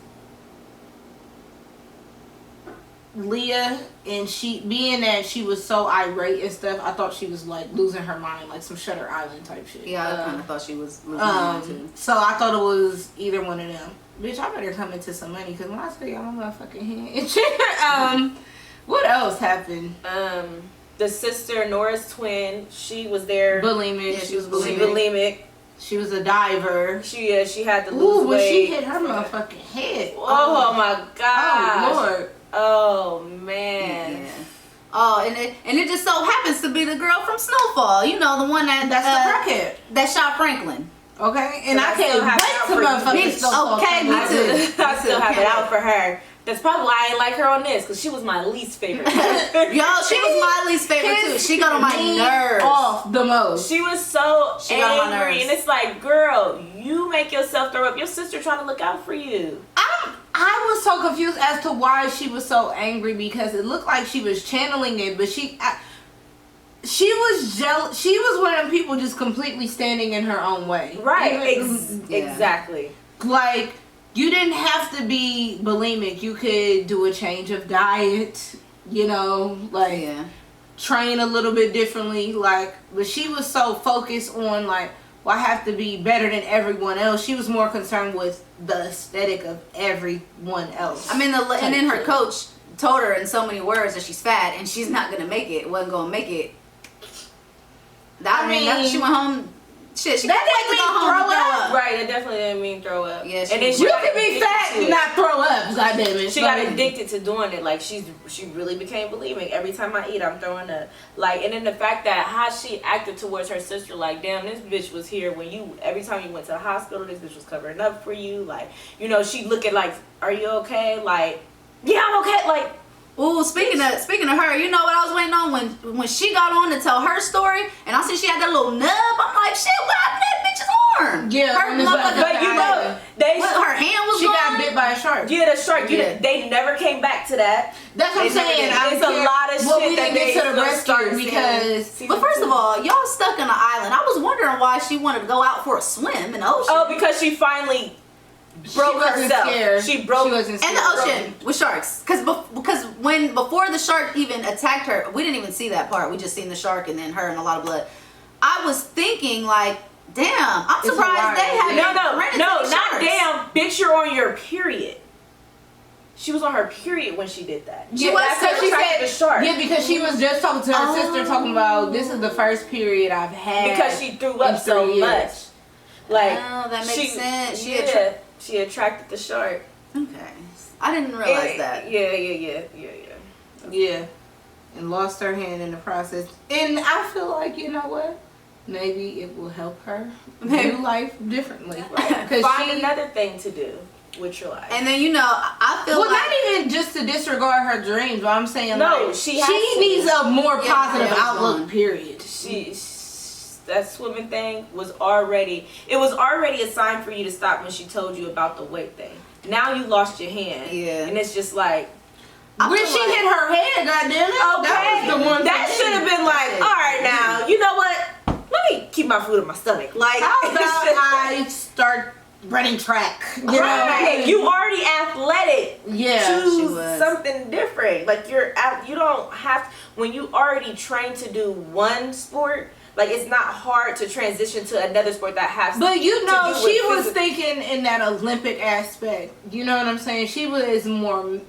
Leah, and being that she was so irate and stuff, I thought she was like losing her mind, like some Shutter Island type shit. Yeah, I kind of thought she was losing her mind too. So I thought it was either one of them. Bitch, I better come into some money because when I tell you I'm a fucking hand. What else happened? The sister, Nora's twin, she was there. Bulimic. Yeah, she was bulimic. She was a diver. She had to lose weight. When she hit her motherfucking head. Oh my god. Oh Lord. Oh man. Yeah. Oh, and it just so happens to be the girl from Snowfall. You know, the one that's the crackhead that shot Franklin. Okay, and I can't wait to motherfucking Snowfall. Okay, me too. I still have it out for her. That's probably why I ain't like her on this, because she was my least favorite. Yo, she was my least favorite too. She got on my nerves. Off the most. She was so angry, and it's like, girl, you make yourself throw up. Your sister trying to look out for you. I was so confused as to why she was so angry, because it looked like she was channeling it, but she was jealous. She was one of them people just completely standing in her own way. Right. Exactly. Like, you didn't have to be bulimic. You could do a change of diet, train a little bit differently. But she was so focused on, well, I have to be better than everyone else. She was more concerned with the aesthetic of everyone else. I mean, and then her coach told her in so many words that she's fat and she's not going to make it. Wasn't going to make it. She went home. Shit, she that didn't mean throw up. Right, it definitely didn't mean throw up. Yeah, and then you can be fat and not throw up. Goddamn it. She got addicted to doing it. Like she really became bulimic. Every time I eat, I'm throwing up. And then the fact that how she acted towards her sister, like, damn, this bitch was here when every time you went to the hospital, this bitch was covering up for you. She look at are you okay? Yeah, I'm okay. Ooh, speaking of her, you know what I was waiting on when she got on to tell her story, and I see she had that little nub. I'm like, shit, what happened to that bitch's arm? Yeah, but her hand was she got bit by a shark. Yeah, the shark. Yeah. They never came back to that. That's what I'm saying. It's a lot of shit that they get to the rescue because. But first of all, y'all stuck on an island. I was wondering why she wanted to go out for a swim in the ocean. Oh, because she finally broke herself. Scared. She wasn't scared. In the ocean with sharks. Because before the shark even attacked her, we didn't even see that part. We just seen the shark and then her and a lot of blood. I was thinking damn, I'm surprised they haven't. No, not damn. Bitch, you're on your period. She was on her period when she did that. Yeah, because she said the shark. Yeah, because she was just talking to her sister, talking about this is the first period I've had because she threw up so much. Like, that makes sense. She attracted the shark. Okay, I didn't realize that. Yeah, and lost her hand in the process. And I feel like, you know what? Maybe it will help her do life differently. Right. Find another thing to do with your life. And then, you know, I feel like... not even just to disregard her dreams, but I'm saying, no, like, she needs a more positive outlook, period. That swimming thing was already a sign for you to stop when she told you about the weight thing. Now you lost your hand. Yeah. And it's just like... When she hit her head, goddamn it. Okay. That was the one that should have been like, all right now, you know what? Let me keep my food in my stomach. Like, how about I start running track? You know? You already athletic. Yeah. Choose something different. Like, you don't have, when you already trained to do one sport, like, it's not hard to transition to another sport that has But you know, to do she with was thinking in that Olympic aspect. You know what I'm saying? She was more...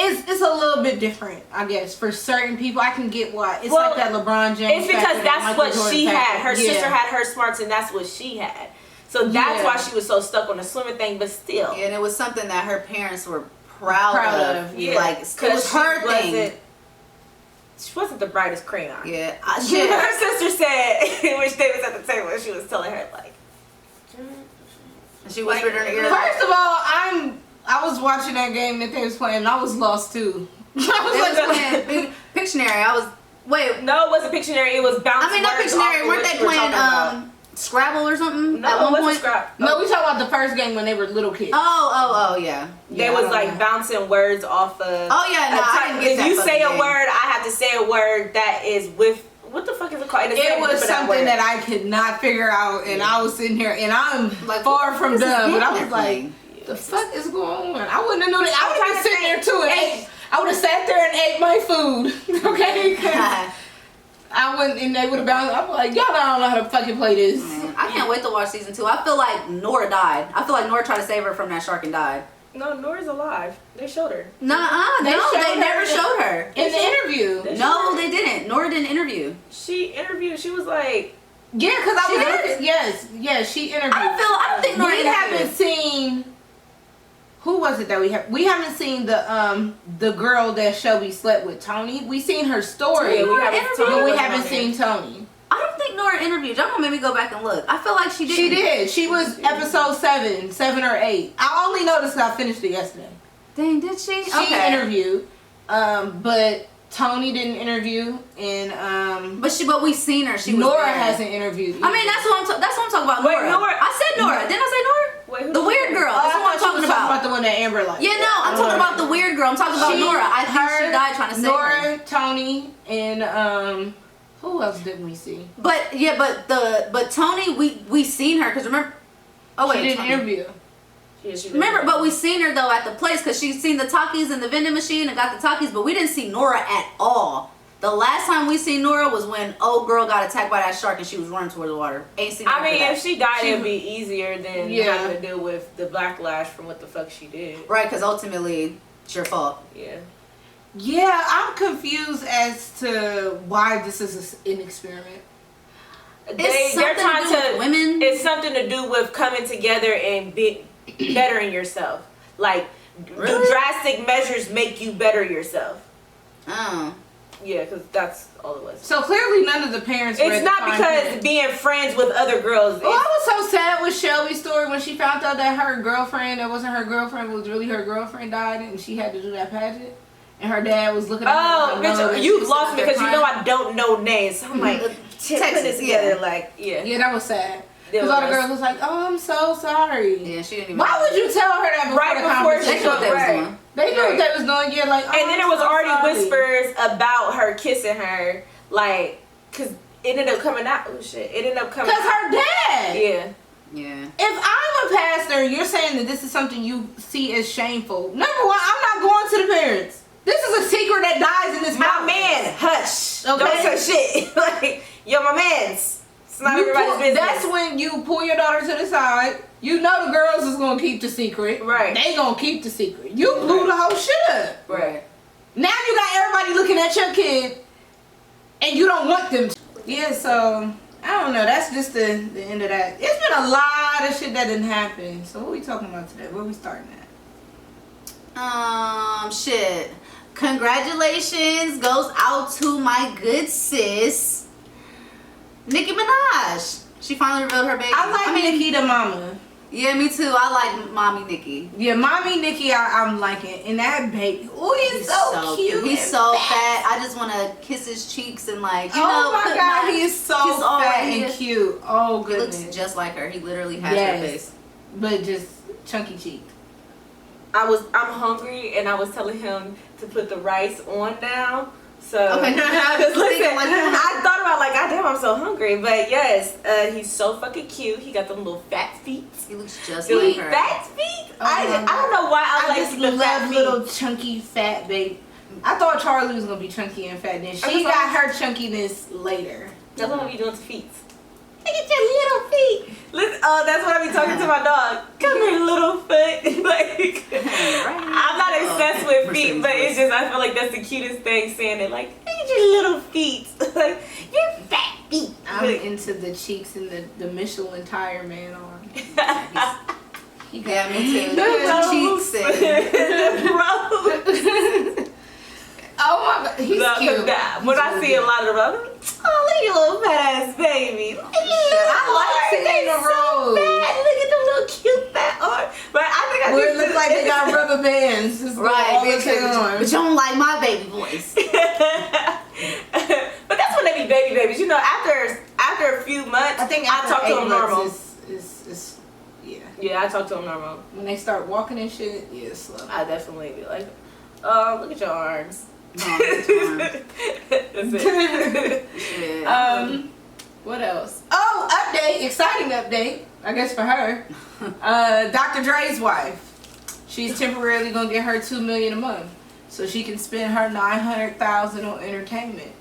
It's a little bit different, I guess, for certain people. I can get why. It's like that LeBron James. It's because that's what she had. Her sister Yeah. had her smarts, and that's what she had. So that's why she was so stuck on the swimming thing. But still, and it was something that her parents were proud of. Yeah. Like, it was her thing. She wasn't the brightest crayon. Yeah. Her sister said, when they was at the table, she was telling her, like... She whispered in her ear. First of all, I was watching that game that they was playing, and I was lost too. I was playing Pictionary. Wait. No, it wasn't Pictionary. It was bouncing. I mean, not Pictionary. Weren't they playing Scrabble or something? No, at one point? Scrabble. No, we talking about the first game when they were little kids. Oh, yeah. They was like bouncing words off of. Oh yeah, no, I didn't get that. If you say a word, I have to say a word that is with. What the fuck is it called? It was something that I could not figure out, and I was sitting here, and I'm like far from dumb, but I was like, the fuck is going on? I wouldn't have known that. I would have been sitting there too, and I would have sat there and ate my food, okay? I wouldn't, and they would have bounced. I'm like, y'all don't know how to fucking play this. I can't wait to watch season 2. I feel like Nora died. I feel like Nora tried to save her from that shark and died. No, Nora's alive. They showed her. They never showed her. In the interview. No, they didn't. Nora didn't interview. She interviewed. She was like... Yeah, because I was... Yes, she interviewed. I don't think Nora interviewed. We haven't seen... Who was it that we have? We haven't seen the girl that Shelby slept with, Tony. We seen her story. Yeah, we haven't seen Tony. I don't think Nora interviewed. Y'all gonna make me go back and look. I feel like she did. She did. She was episode 7 or 8. I only noticed I finished it yesterday. Dang, did she? She interviewed, but Tony didn't interview, and but we seen her. Nora hasn't interviewed either. I mean, that's what I'm talking about. Nora. I said Nora. Didn't I say Nora? Wait, the weird girl. That's what I'm talking about. The one that Amber liked. Yeah, no, I'm talking about the weird girl. I'm talking about Nora. I think she died trying to save her. Nora, Tony, and who else didn't we see? But Tony, we seen her because remember. Oh wait, she didn't interview. Remember, but we seen her though at the place because she seen the Takis in the vending machine and got the Takis, but we didn't see Nora at all. The last time we seen Nora was when old girl got attacked by that shark and she was running towards the water. Ain't seen her. I mean, if she died, it'd be easier than having to deal with the backlash from what the fuck she did. Right, because ultimately it's your fault. Yeah. Yeah, I'm confused as to why this is an experiment. They're trying to women. It's something to do with coming together and bettering yourself. Like, do drastic measures make you better yourself? Oh. Yeah, because that's all it was. So clearly none of the parents It's not because being friends with other girls. Well, I was so sad with Shelby's story when she found out that her girlfriend, that wasn't her girlfriend, was really her girlfriend, died and she had to do that pageant. And her dad was looking at her. Oh, bitch, you lost me because you know I don't know names. So I'm like, Texas together, like, yeah. Yeah, that was sad. Because all the girls was like, oh, I'm so sorry. Yeah, she didn't even. Why would you tell her that before the they knew what they was doing? They knew what they was doing, yeah, like, oh, and then there was already whispers about her kissing her, like, because it ended up coming out. Oh, shit. It ended up coming out. Because her dad. Yeah. Yeah. If I'm a pastor, you're saying that this is something you see as shameful. Number one, I'm not going to the parents. This is a secret that dies in this house. My man, hush. Okay. Don't say shit. Like, yo, my man's. It's not everybody's business. That's when you pull your daughter to the side You know the girls is gonna keep the secret. Right. They gonna keep the secret. You blew the whole shit up. Right. Now you got everybody looking at your kid, and you don't want them to. Yeah, so I don't know. That's just the end of that. It's been a lot of shit that didn't happen. So what we talking about today? Where we starting at? Shit. Congratulations goes out to my good sis, Nicki Minaj. She finally revealed her baby. I like Nicki the mama. Yeah, me too. I like Mommy Nicki. Yeah, Mommy Nicki, I'm liking. And that baby, oh, he's so cute. He's so fat. I just want to kiss his cheeks and like, you know. Oh my God, he is so fat and cute. Oh, goodness. He looks just like her. He literally has her face. But just chunky cheek. I'm hungry, and I was telling him to put the rice on now. So, okay. Because listen, I thought about like, God damn, I'm so hungry. But yes, he's so fucking cute. He got them little fat feet. He looks just like her. Fat feet? I don't know why I like just the fat feet. little chunky fat baby. I thought Charlie was gonna be chunky and fat. Then she got her chunkiness later. That's what you doing to feet. Look at your little feet. Listen, that's what I be talking to my dog. Come here, little foot. Like, I'm not obsessed with feet, but it's just I feel like that's the cutest thing saying it. Like, look at your little feet. Like, your fat feet. I'm into the cheeks and the Michelin tire man on. He got me too. The cheeks and the rose. Oh my God, he's cute. When I see a lot of them, oh, look at your little fat ass baby. I like seeing the rose. Look at the little cute fat arm. But I think it looks like they got rubber bands. Right, but you don't like my baby voice. But that's when they be baby babies. You know, after a few months, I think I talk to them normal. Yeah, I talk to them normal. When they start walking and shit, it's slow. I definitely be like, look at your arms. That's it. Yeah. What else? Oh, update, exciting update, I guess for her. Dr. Dre's wife. She's temporarily gonna get her $2 million a month, so she can spend her $900,000 on entertainment.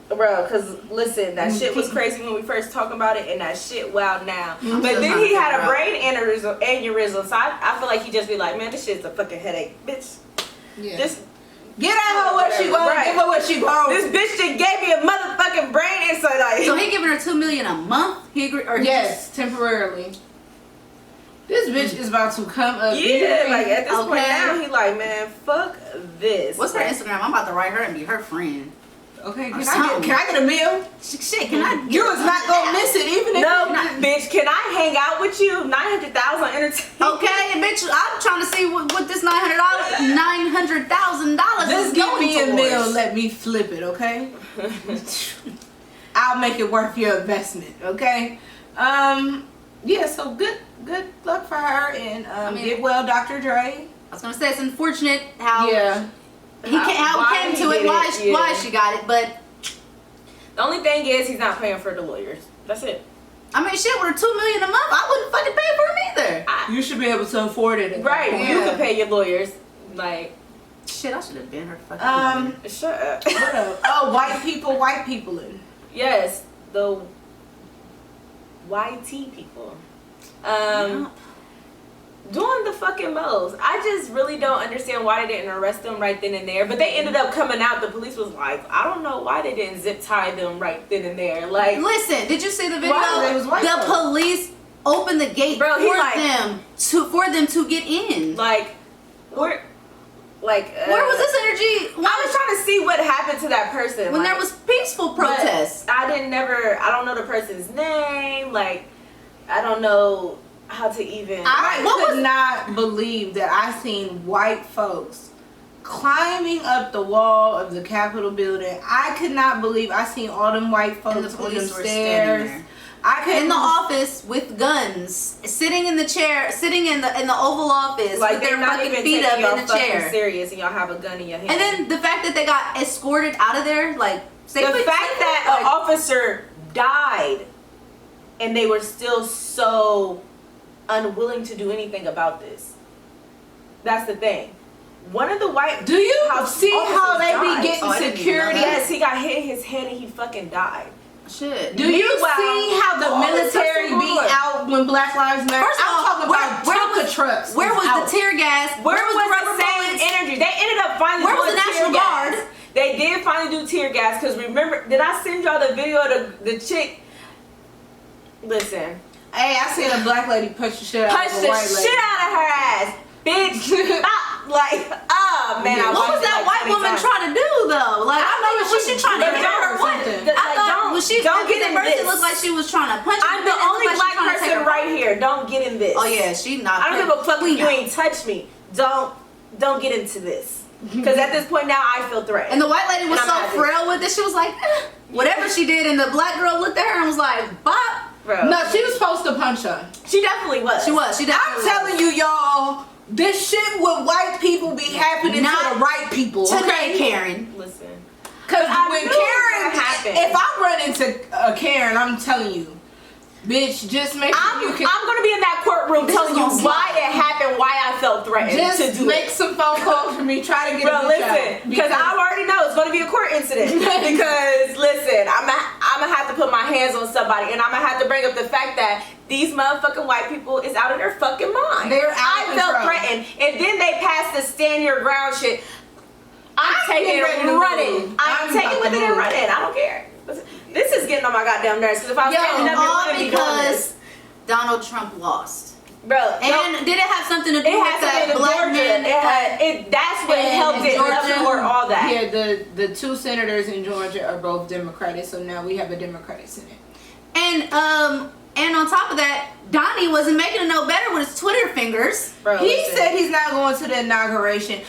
Bro, cause listen, that shit was crazy when we first talked about it, and that shit wow now. Mm-hmm. But then he had a brain aneurysm, so I feel like he just be like, man, this shit's a fucking headache, bitch. Yeah. Just get her what she want. Right. Give her what she want. This bitch just gave me a motherfucking brain insight. Like, so he giving her $2 million a month? He agree? Or yes, temporarily. This bitch is about to come up. Yeah, like at this point now, he like, man, fuck this. What's her Instagram? I'm about to write her and be her friend. Okay, can I get a meal? Shit, can I? You was not gonna miss it, even if no, bitch. Can I hang out with you? $900,000 entertainment. Okay, and bitch, I'm trying to see what this $900,000 Just is give going me a towards. meal. Let me flip it, okay? I'll make it worth your investment, okay? Yeah. So good luck for her, and get well, Dr. Dre. I was gonna say it's unfortunate how he came to it, why she got it, but the only thing is he's not paying for the lawyers. That's it. I mean, shit, with $2 million a month, I wouldn't fucking pay for him either. You should be able to afford it, right? You can pay your lawyers, like. Shit, I should have been her fucking. Shut up. What up? Oh, white people in. Yes, the YT people. Doing the fucking most. I just really don't understand why they didn't arrest them right then and there. But they ended up coming out. The police was like, I don't know why they didn't zip tie them right then and there. Like, listen, did you see the video? The police opened the gate for them to get in. Like, where was this energy? I was trying to see what happened to that person when there was peaceful protests. I don't know the person's name. Like, I don't know how to even. I could not believe that I seen white folks climbing up the wall of the Capitol building. I could not believe I seen all them white folks and the police on were them stairs. there. In the office with guns, sitting in the chair, sitting in the Oval Office, like with their they're not fucking even feet taking up in the chair. Serious, and y'all have a gun in your hand. And then the fact that they got escorted out of there, like the fact that an officer died, and they were still so unwilling to do anything about this. That's the thing. One of the white do you see how they be getting security? Yes, he got hit in his head and he fucking died. Shit. Do you see how the military be out when Black Lives Matter? First of all, I'm talking about trucks. Where was the tear gas? Where was the rubber bullets? Energy. They ended up finally doing tear gas. Where was the National Guard? They did finally do tear gas because remember, did I send y'all the video of the chick? Listen. Hey, I seen a black lady punch the shit out of a white lady. Punch the shit out of her ass. Bitch. Stop. Like, oh man. Yeah. What was that white woman trying to do though? Like, I know was she trying to hit her or what? I thought was she don't get in this. It looked like she was trying to punch. I'm the only black person right here. Don't get in this. Oh yeah, she not. I don't give a fuck if you ain't touch me. Don't get into this. Because at this point now, I feel threatened. And the white lady was so frail with it. She was like, whatever she did, and the black girl looked at her and was like, bop. Bro. No, she was supposed to punch her. She definitely was. She was. She definitely was. I'm telling you, y'all, this shit with white people be happening to the right people. Today, Karen. Listen. Because when Karen, if I run into a Karen, I'm telling you, bitch, just make sure you can. I'm gonna be in that courtroom telling you why it happened, why I felt threatened just to do make some phone calls for me. Try to get a listen, because I already know it's gonna be a court incident. Because listen, I'm gonna have to put my hands on somebody, and I'm gonna have to bring up the fact that these motherfucking white people is out of their fucking mind. They're out of control. I felt threatened, and then they passed the stand your ground shit. I'm taking it and running. I'm taking with it and running. I don't care. This is getting on my goddamn nerves because if I was standing up, all because Donald Trump lost. Bro, and did it have something to do with that black man? That's what helped it support all that. Yeah, the two senators in Georgia are both Democratic, so now we have a Democratic Senate. And on top of that, Donnie wasn't making it no better with his Twitter fingers. Bro, he said he's not going to the inauguration.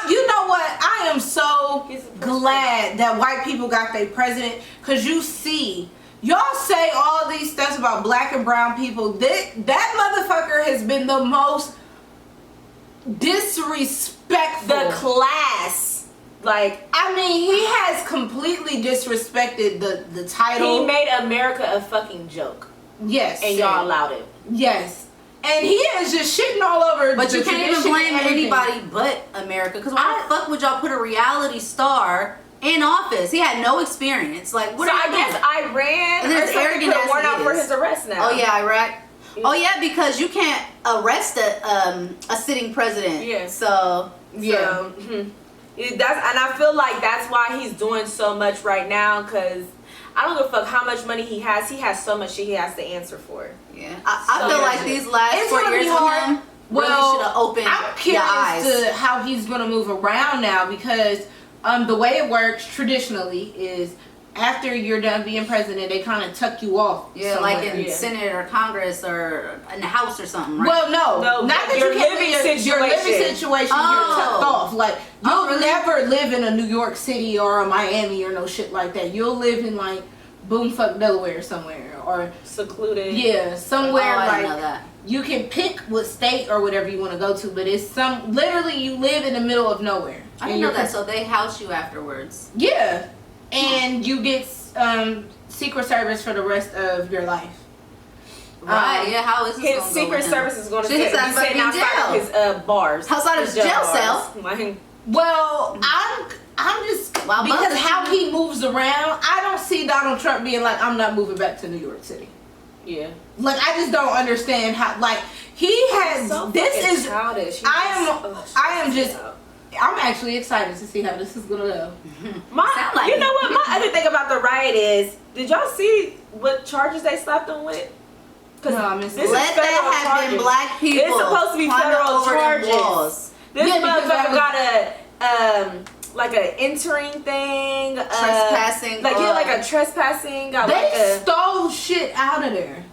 You know what? I am so glad that white people got their president, because you see, y'all say all these stuff about black and brown people. That motherfucker has been the most disrespectful. The class. Like, I mean, he has completely disrespected the title. He made America a fucking joke. Yes. And y'all allowed it. Yes. And he is just shitting all over. But you can't even blame anybody but America. Because why the fuck would y'all put a reality star in office? He had no experience. Like, what? So I guess Iran and there's arrogant put a warrant out for his arrest now. Oh yeah, Iraq. Oh yeah, because you can't arrest a sitting president. Yeah. So yeah. And I feel like that's why he's doing so much right now, because I don't give a fuck how much money he has. He has so much shit he has to answer for. Yeah, I feel like these last 4 years for him really should have opened I'm curious to how he's going to move around now, because the way it works traditionally is after you're done being president, they kind of tuck you off. Yeah, somewhere. Like in Senate or Congress or in the House or something, right? Well, no, not that your living situation. Your living situation, you're tucked off. Like, you'll never live in a New York City or a Miami or no shit like that. You'll live in like boomfuck Delaware somewhere, or secluded. Yeah, somewhere I like know that. You can pick what state or whatever you want to go to, but it's literally you live in the middle of nowhere. I didn't know that. So they house you afterwards. Yeah, and you get Secret Service for the rest of your life. Right? Yeah. How is this his Secret Service is going to be sitting outside of his bars, outside of his jail cell. Well, I'm just because how he moves around. I don't see Donald Trump being like, I'm not moving back to New York City. Yeah. Like, I just don't understand how. Like, he has. So this is childish. I'm actually excited to see how this is gonna go. You know what? My other thing about the riot is, did y'all see what charges they slapped him with? No, I missed it. Let that have been black people. It's supposed to be federal charges. This motherfucker got like a entering thing, trespassing, like a trespassing. They stole shit out of there.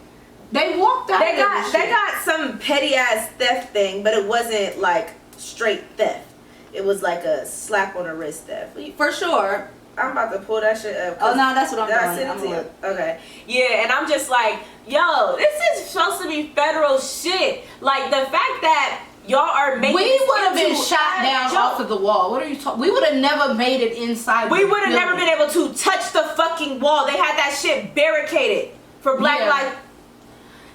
They walked out. They got some petty ass theft thing, but it wasn't like straight theft. It was like a slap on the wrist theft. For sure. I'm about to pull that shit up. Oh no, that's what I'm doing. Okay. Yeah, and I'm just like, yo, this is supposed to be federal shit. Like, the fact that y'all are making. We would have been shot down off of the wall. What are you talking? We would have never made it inside. We would have never been able to touch the fucking wall. They had that shit barricaded for Black Lives.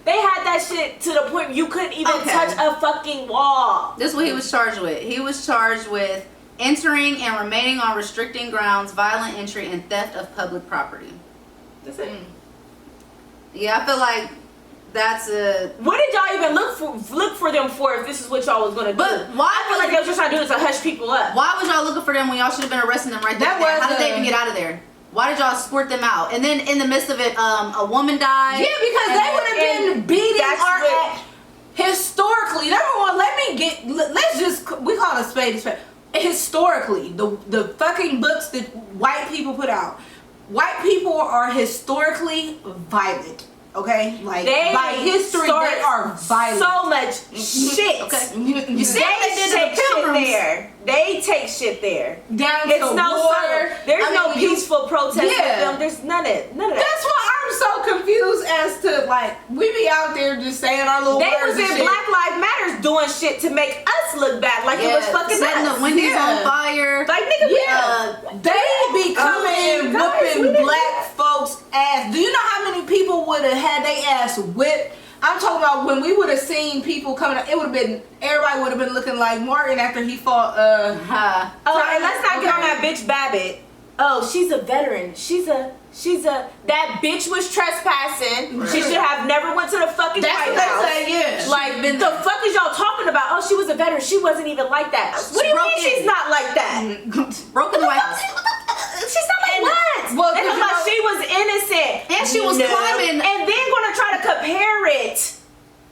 They had that shit to the point you couldn't even touch a fucking wall. This is what he was charged with. He was charged with entering and remaining on restricting grounds, violent entry, and theft of public property. That's it. Yeah, I feel like that's a. What did y'all even look for them for if this is what y'all was gonna do? But why? I feel like they was just trying to do this to hush people up. Why was y'all looking for them when y'all should have been arresting them right there? How did they even get out of there? Why did y'all squirt them out? And then in the midst of it, a woman died. Yeah, because they would have been beating our ass. Historically, number one, let's just, we call it a spade a spade. Historically, the fucking books that white people put out, white people are historically violent. Okay, like by history, they are violent. So much shit. Okay, you see they take shit there. They take shit there. Down to water. There's no peaceful protest with them. There's none of that. That's why I'm so confused as to like we be out there just saying our little words. They was in Black Lives Matters doing shit to make us look bad, like it was fucking setting us. the windows on fire. Like nigga, they be coming and whooping black folks' ass. Do you know how many people would have had they ass whipped? I'm talking about when we would have seen people coming up, it would have been, everybody would have been looking like Martin after he fought, and let's not get on that bitch Babbitt. Oh, she's a veteran. That bitch was trespassing. Right. She should have never went to the fucking White House. Like, the fuck is y'all talking about? Oh, she was a veteran. She wasn't even like that. What do you mean she's not like that? Broken the White House. She's not like what? Well, they talking about she was innocent. And she was climbing. And then gonna try to compare it.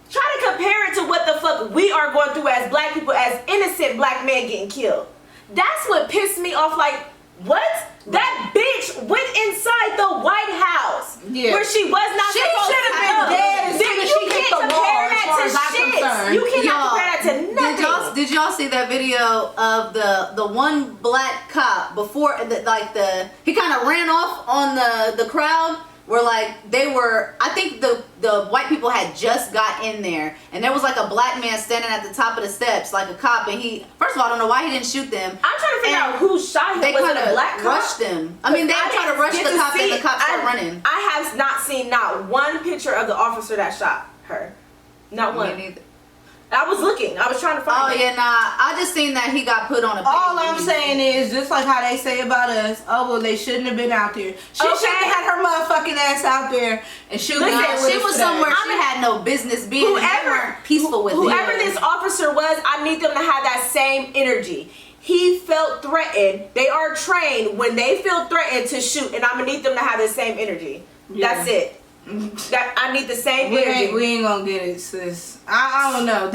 Try to compare it to what the fuck we are going through as black people, as innocent black men getting killed. That's what pissed me off. Like, what? That bitch went inside the White House where she was not supposed to been dead. Then you can't compare that to shit. You cannot compare that to nothing. Did y'all see that video of the one black cop before he kind of ran off on the crowd? Where like they were, I think the white people had just got in there, and there was like a black man standing at the top of the steps, like a cop, and first of all, I don't know why he didn't shoot them. I'm trying to figure out who shot him. They kind of rushed them. I mean, they tried to rush the cop, and the cop started running. I have not seen not one picture of the officer that shot her. Not one. Me neither. I was looking. I was trying to find it. Oh, yeah, nah. I just seen that he got put on a All I'm saying is, just like how they say about us, oh, well, they shouldn't have been out there. She should have had her motherfucking ass out there and she was somewhere she had no business being. Whoever peaceful with whoever this officer was, I need them to have that same energy. He felt threatened. They are trained when they feel threatened to shoot, and I'm gonna need them to have the same energy. Yeah. That's it. That I need the same energy. We ain't gonna get it, sis. I don't know.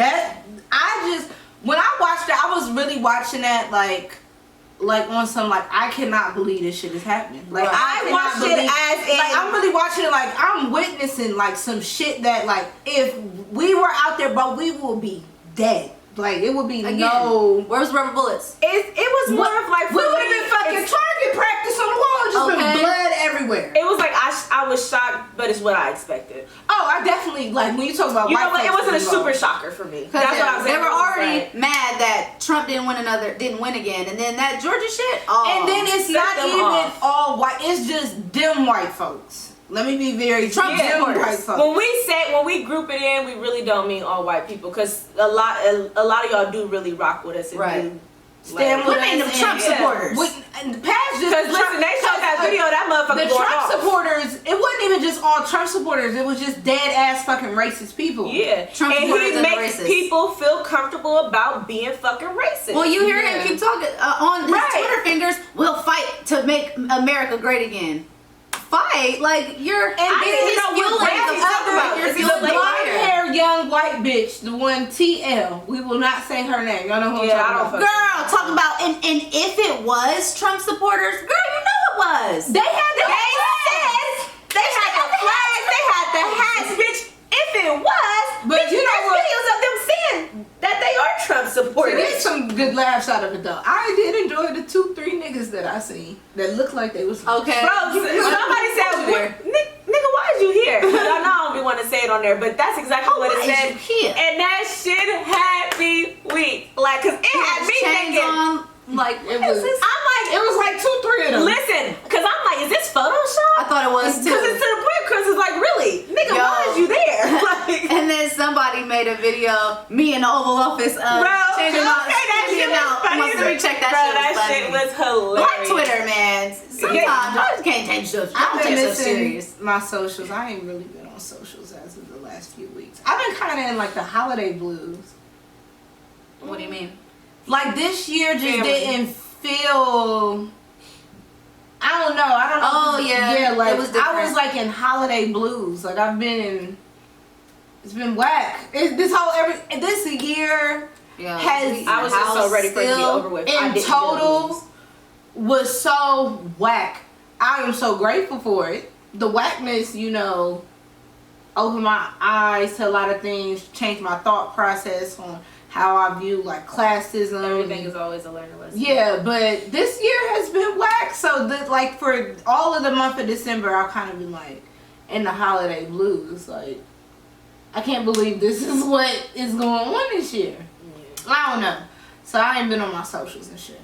When I watched it, I was really watching that like on some like I cannot believe this shit is happening. Like I watched it as in, like I'm really watching it like I'm witnessing like some shit that like if we were out there, but we will be dead. Like it would be where's rubber bullets? It was more of like we would have been fucking target practice on the wall, just been blood everywhere. It was like I was shocked, but it's what I expected. Oh, I definitely like when you talk about know what? It wasn't a super shocker for me. That's what I was saying. They were already mad that Trump didn't win again, and then that Georgia shit. And then it's not even all white. It's just them white folks. Let me be very Trump white folks. When we group it in, we really don't mean all white people, because a lot of y'all do really rock with us. And right. Stand with us. The Trump supporters. Because listen, they showed that video of that motherfucker. The Trump supporters, it wasn't even just all Trump supporters. It was just dead ass fucking racist people. Yeah. Trump and he makes people feel comfortable about being fucking racist. Well, you hear him keep talking on his Twitter fingers. We'll fight to make America great again. Fight like you're. And then he's fueling the blonde-haired young white bitch, the one TL. We will not say her name. Y'all know who I'm talking about. Girl, talk about and if it was Trump supporters, girl, you know it was. They had the flags. They had the flags. They had the hats, bitch. If it was, but you know what? Videos of them saying that they are Trump supporters. There's some good laughs out of it though. I did enjoy the 2-3 niggas that I seen that looked like they was okay. Bro, somebody said, nigga, why is you here? I know I don't be want to say it on there, but that's exactly what it said. And that shit had me weak, like, cause it had me thinking. Like it was like 2-3 of them. Listen, cause I'm like, is this Photoshop? I thought it was too. Cause it's to the point, Chris is like, really, nigga, why is you there? Like, and then somebody made a video, me in the Oval Office, changing out must recheck that shit. That shit was hilarious. Like Twitter, man. Sometimes I just can't take stuff. I'm take stuff missing serious. my socials. I ain't really been on socials as of the last few weeks. I've been kind of in like the holiday blues. What do you mean? Like this year just didn't feel. I don't know. Oh yeah. Yeah, like it was different. I was like in holiday blues. Like I've been in. It's been whack. This year has. I was just so ready for it to be over with. In total, was so whack. I am so grateful for it. The whackness, opened my eyes to a lot of things, changed my thought process on how I view like classism. Everything is always a learning lesson. Yeah, but this year has been whack. So like for all of the month of December, I've kind of been like in the holiday blues. Like I can't believe this is what is going on this year. Yeah. I don't know. So I ain't been on my socials and shit.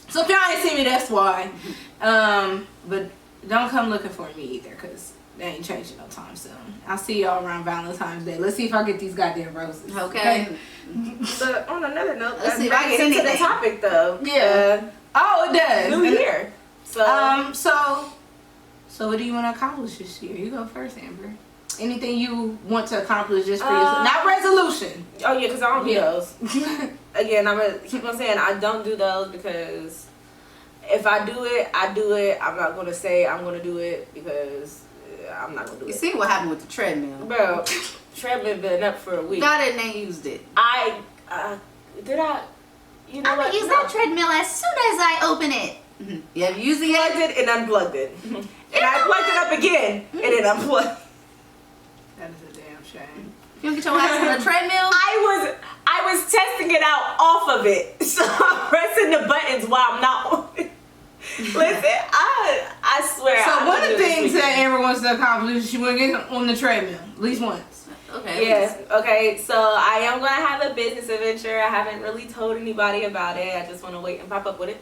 So if y'all ain't see me, that's why. But don't come looking for me either, cause they ain't changing no time soon. I'll see y'all around Valentine's Day. Let's see if I get these goddamn roses. Okay. But on another note, let's see if I get into the topic though. Yeah. Oh, it does. New year. So. So what do you want to accomplish this year? You go first, Amber. Anything you want to accomplish just for yourself? Not resolution. Oh yeah, because I don't do those. Again, I'm gonna keep on saying I don't do those because if I do it, I do it. I'm not gonna say I'm gonna do it because I'm not gonna do it. You see what happened with the treadmill, bro? Treadmill been up for a week. Got it and they used it. Did I? You know I'm what? Use that treadmill as soon as I open it. Mm-hmm. You have used it? Plugged it and unplugged it, and I plugged it up again and then unplugged. That is a damn shame. You don't get your ass on the treadmill? I was testing it out off of it, so I'm pressing the buttons while I'm not on it. Listen, I swear. So one of the things that Amber wants to accomplish is she want to get on the treadmill at least once. Okay. Yeah. Okay. So I am gonna have a business adventure. I haven't really told anybody about it. I just want to wait and pop up with it.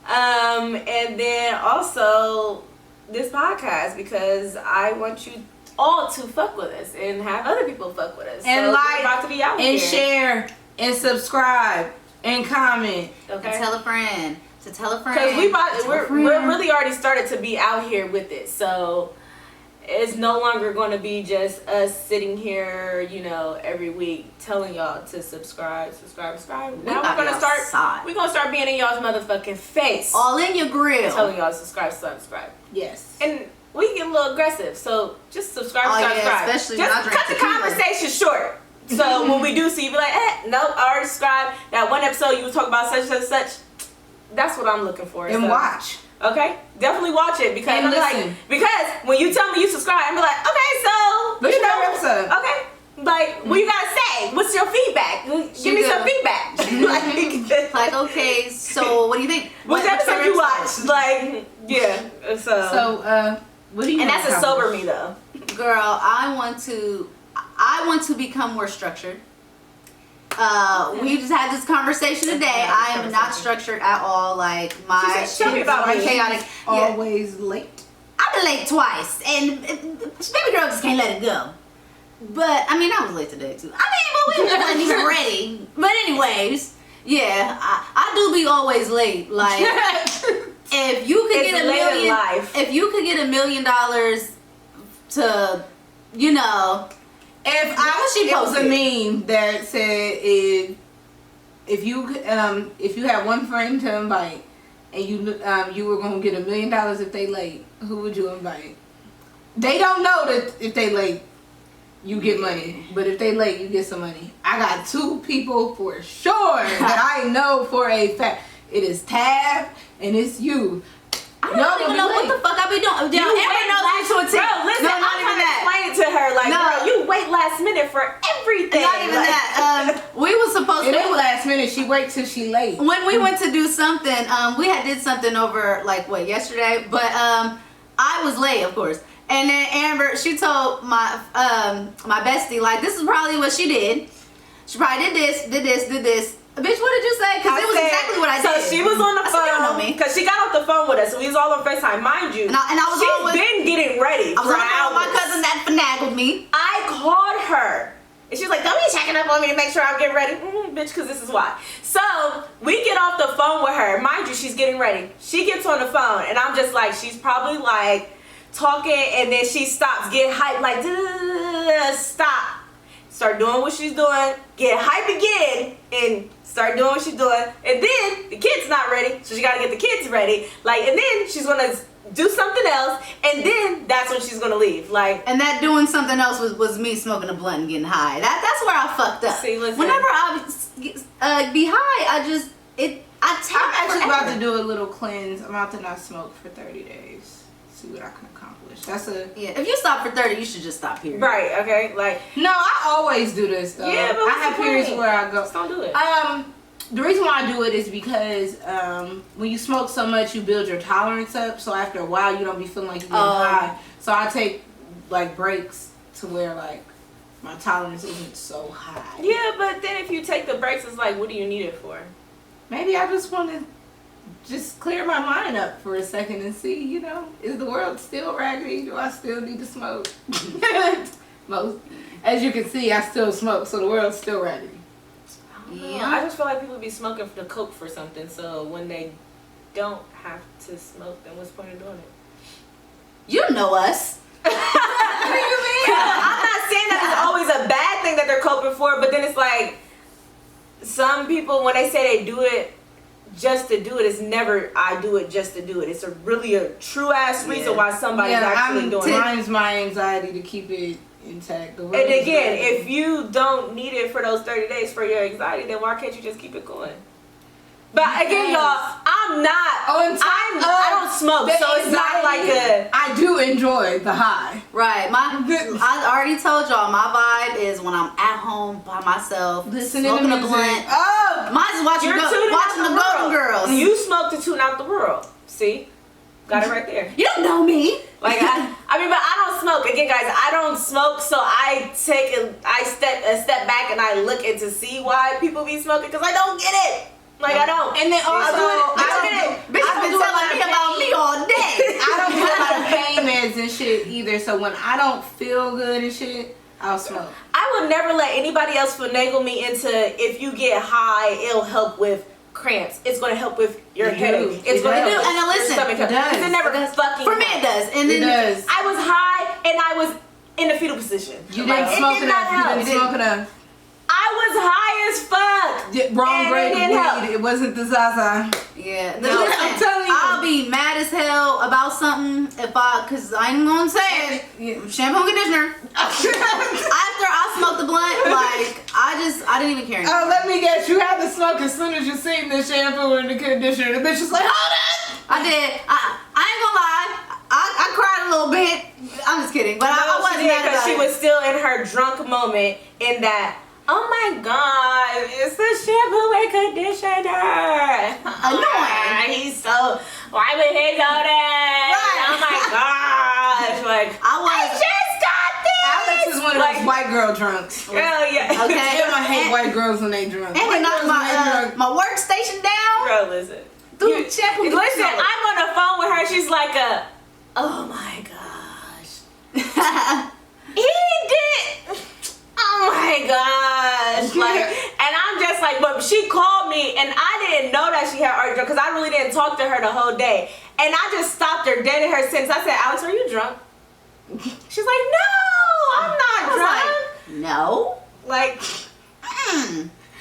And then also this podcast because I want you all to fuck with us and have other people fuck with us. And so like about to be out and here. share and subscribe and comment. Okay. And tell a friend. To tell a friend. Because we're really already started to be out here with it. So it's no longer going to be just us sitting here, every week telling y'all to subscribe. Now we're gonna start being in y'all's motherfucking face. All in your grill. Telling y'all to subscribe. Yes. And we can get a little aggressive. So just subscribe. Yeah, especially just cut the conversation short. So when we do see you, be like, nope, I already subscribed. That one episode you was talking about such and such. That's what I'm looking for. And watch. Okay, definitely watch it because and because when you tell me you subscribe, I'm like, okay, so what's your episode? Okay, like what you gotta say? What's your feedback? Give me some feedback. like, okay, so what do you think? What episode you watch? Like, yeah. So what do you? And that's a sober me though, girl. I want to become more structured. We just had this conversation today. I am not structured at all. Like my shit is chaotic. Always late. I've been late twice, and baby girl just can't let it go. But I was late today too. But we wasn't even ready. But anyways, yeah, I do be always late. Like if you could get $1 million to, If it was a meme that said if you had one friend to invite and you were gonna get $1 million if they late, who would you invite? They don't know that if they late you get money, but if they late you get some money. I got 2 people for sure that I know for a fact. It is Tab and it's you. I don't even know what the fuck I be doing. Bro, listen, I'm trying to explain it to her. Like, girl, you wait last minute for everything. Not even that. We were supposed to. It ain't last minute. She waits till she late. When we went to do something, we did something over yesterday. But I was late, of course. And then Amber, she told my bestie, like, this is probably what she did. She probably did this. Bitch, what did you say? Because it was exactly what I did. So she was on the phone because she got off the phone with us. So we was all on FaceTime, mind you. And I was she's been getting ready. I was on the phone with my cousin that finagled me. I called her. And she was like, don't be checking up on me to make sure I'm getting ready. Bitch, because this is why. So, we off the phone with her. Mind you, she's getting ready. She gets on the phone, and I'm just like, she's probably like talking, and then she stops, get hyped, like, stop. Start doing what she's doing, get hype again, and start doing what she's doing. And then the kid's not ready, so she gotta get the kids ready. Like, and then she's gonna do something else, and then that's when she's gonna leave. Like, and that doing something else was me smoking a blunt and getting high. That's where I fucked up. See, listen. Whenever I be high, I'm actually about to do a little cleanse. I'm about to not smoke for 30 days. See what I can accomplish. If you stop for 30, you should just stop here. Right, okay, like. No, I always do this though. Yeah, but I have periods where I go. Just don't do it. The reason why I do it is because when you smoke so much, you build your tolerance up. So after a while, you don't be feeling like you're getting high. So I take like breaks to where like my tolerance isn't so high. Yeah, but then if you take the breaks, it's like, what do you need it for? Maybe I just want to just clear my mind up for a second and see, you know, is the world still raggedy? Do I still need to smoke? As you can see, I still smoke, so the world's still raggedy. Yeah. I just feel like people be smoking for the coke for something, so when they don't have to smoke, then what's the point of doing it? You know us. What do you mean? I'm not saying that it's always a bad thing that they're coping for, but then it's like some people, when they say they do it just to do it, it's never I do it just to do it. It's really a true ass reason why somebody's actually doing it. Mine's my anxiety to keep it intact. And again, if you don't need it for those 30 days for your anxiety, then why can't you just keep it going? But again, y'all, I'm not. I don't smoke, so it's not like I do enjoy the high. Right. I already told y'all my vibe is when I'm at home by myself, listening smoking to a blunt. Oh, mine's watching the Golden Girls. You smoke to tune out the world. See, got it right there. You don't know me. Like I mean, but I don't smoke. Again, guys, I don't smoke, so I step a step back and I look in to see why people be smoking because I don't get it. Like I don't. And then also, I've been telling me about me all day. I don't do a lot of pain meds and shit either. So when I don't feel good and shit, I'll smoke. I would never let anybody else finagle me into if you get high, it'll help with cramps. It's going to help with your headache. It's going to help. And then listen, it never fucking. For me, it does. And then I was high and I was in the fetal position. You didn't smoke enough. You didn't smoke enough. I was high as fuck. Wrong grade of weed. It wasn't the Zaza. Yeah. No, I'm telling you. I'll be mad as hell about something cause I ain't gonna say it. Shampoo and conditioner. After I smoked the blunt, like I didn't even care anymore. Oh, let me guess. You had to smoke as soon as you seen the shampoo and the conditioner. The bitch was like, hold on. I did. I ain't gonna lie. I cried a little bit. I'm just kidding, but I wasn't mad about it. She was still in her drunk moment in that. Oh my God, it's the shampoo and conditioner. Annoying. He's so, why would he go there? Right. Oh my gosh. Like, I just got this. Alex is one of those white girl drunks. Girl, yeah. Okay. I hate white girls when they drunk. And they knocked my workstation down. Girl, listen. Shampoo. Listen, I'm on the phone with her. She's like oh my gosh. He did. Oh my gosh. Like, and I'm just like, but she called me and I didn't know that she had already drunk because I really didn't talk to her the whole day. And I just stopped her dead in her sentence. I said, Alex, are you drunk? She's like, no, I'm not drunk. Like, no. Like,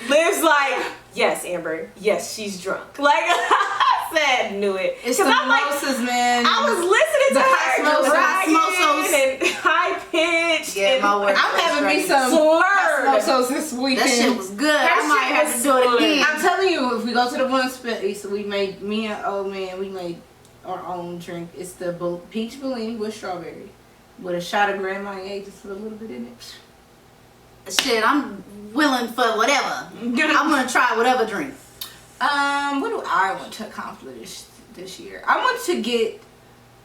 Liv's like, yes, Amber. Yes, she's drunk. Like, I said, knew it. It's the mimosas, man. I was listening to her dragging and high pitched. Yeah, my word. I'm having me some mimosas this weekend. That shit was good. I might have to do it again. I'm telling you, if we go to the one space, we made me and old man. We made our own drink. It's the peach Bellini with strawberry, with a shot of Grand Marnier, just a little bit in it. Shit, I'm willing for whatever. I'm gonna try whatever drink. What do I want to accomplish this year? I want to get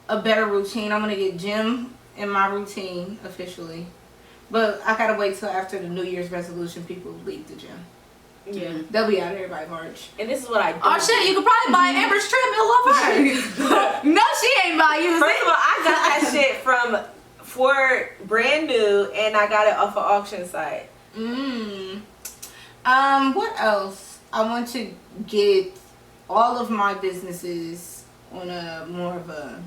a better routine. I'm gonna get gym in my routine officially, but I gotta wait till after the New Year's resolution people leave the gym. Yeah, they'll be out there by March. And this is what I do. Oh shit, you could probably buy Amber's treadmill off her. No, she ain't buy you. First of all, I got that shit from Ford brand new, and I got it off an auction site. What else? I want to get all of my businesses on a more of a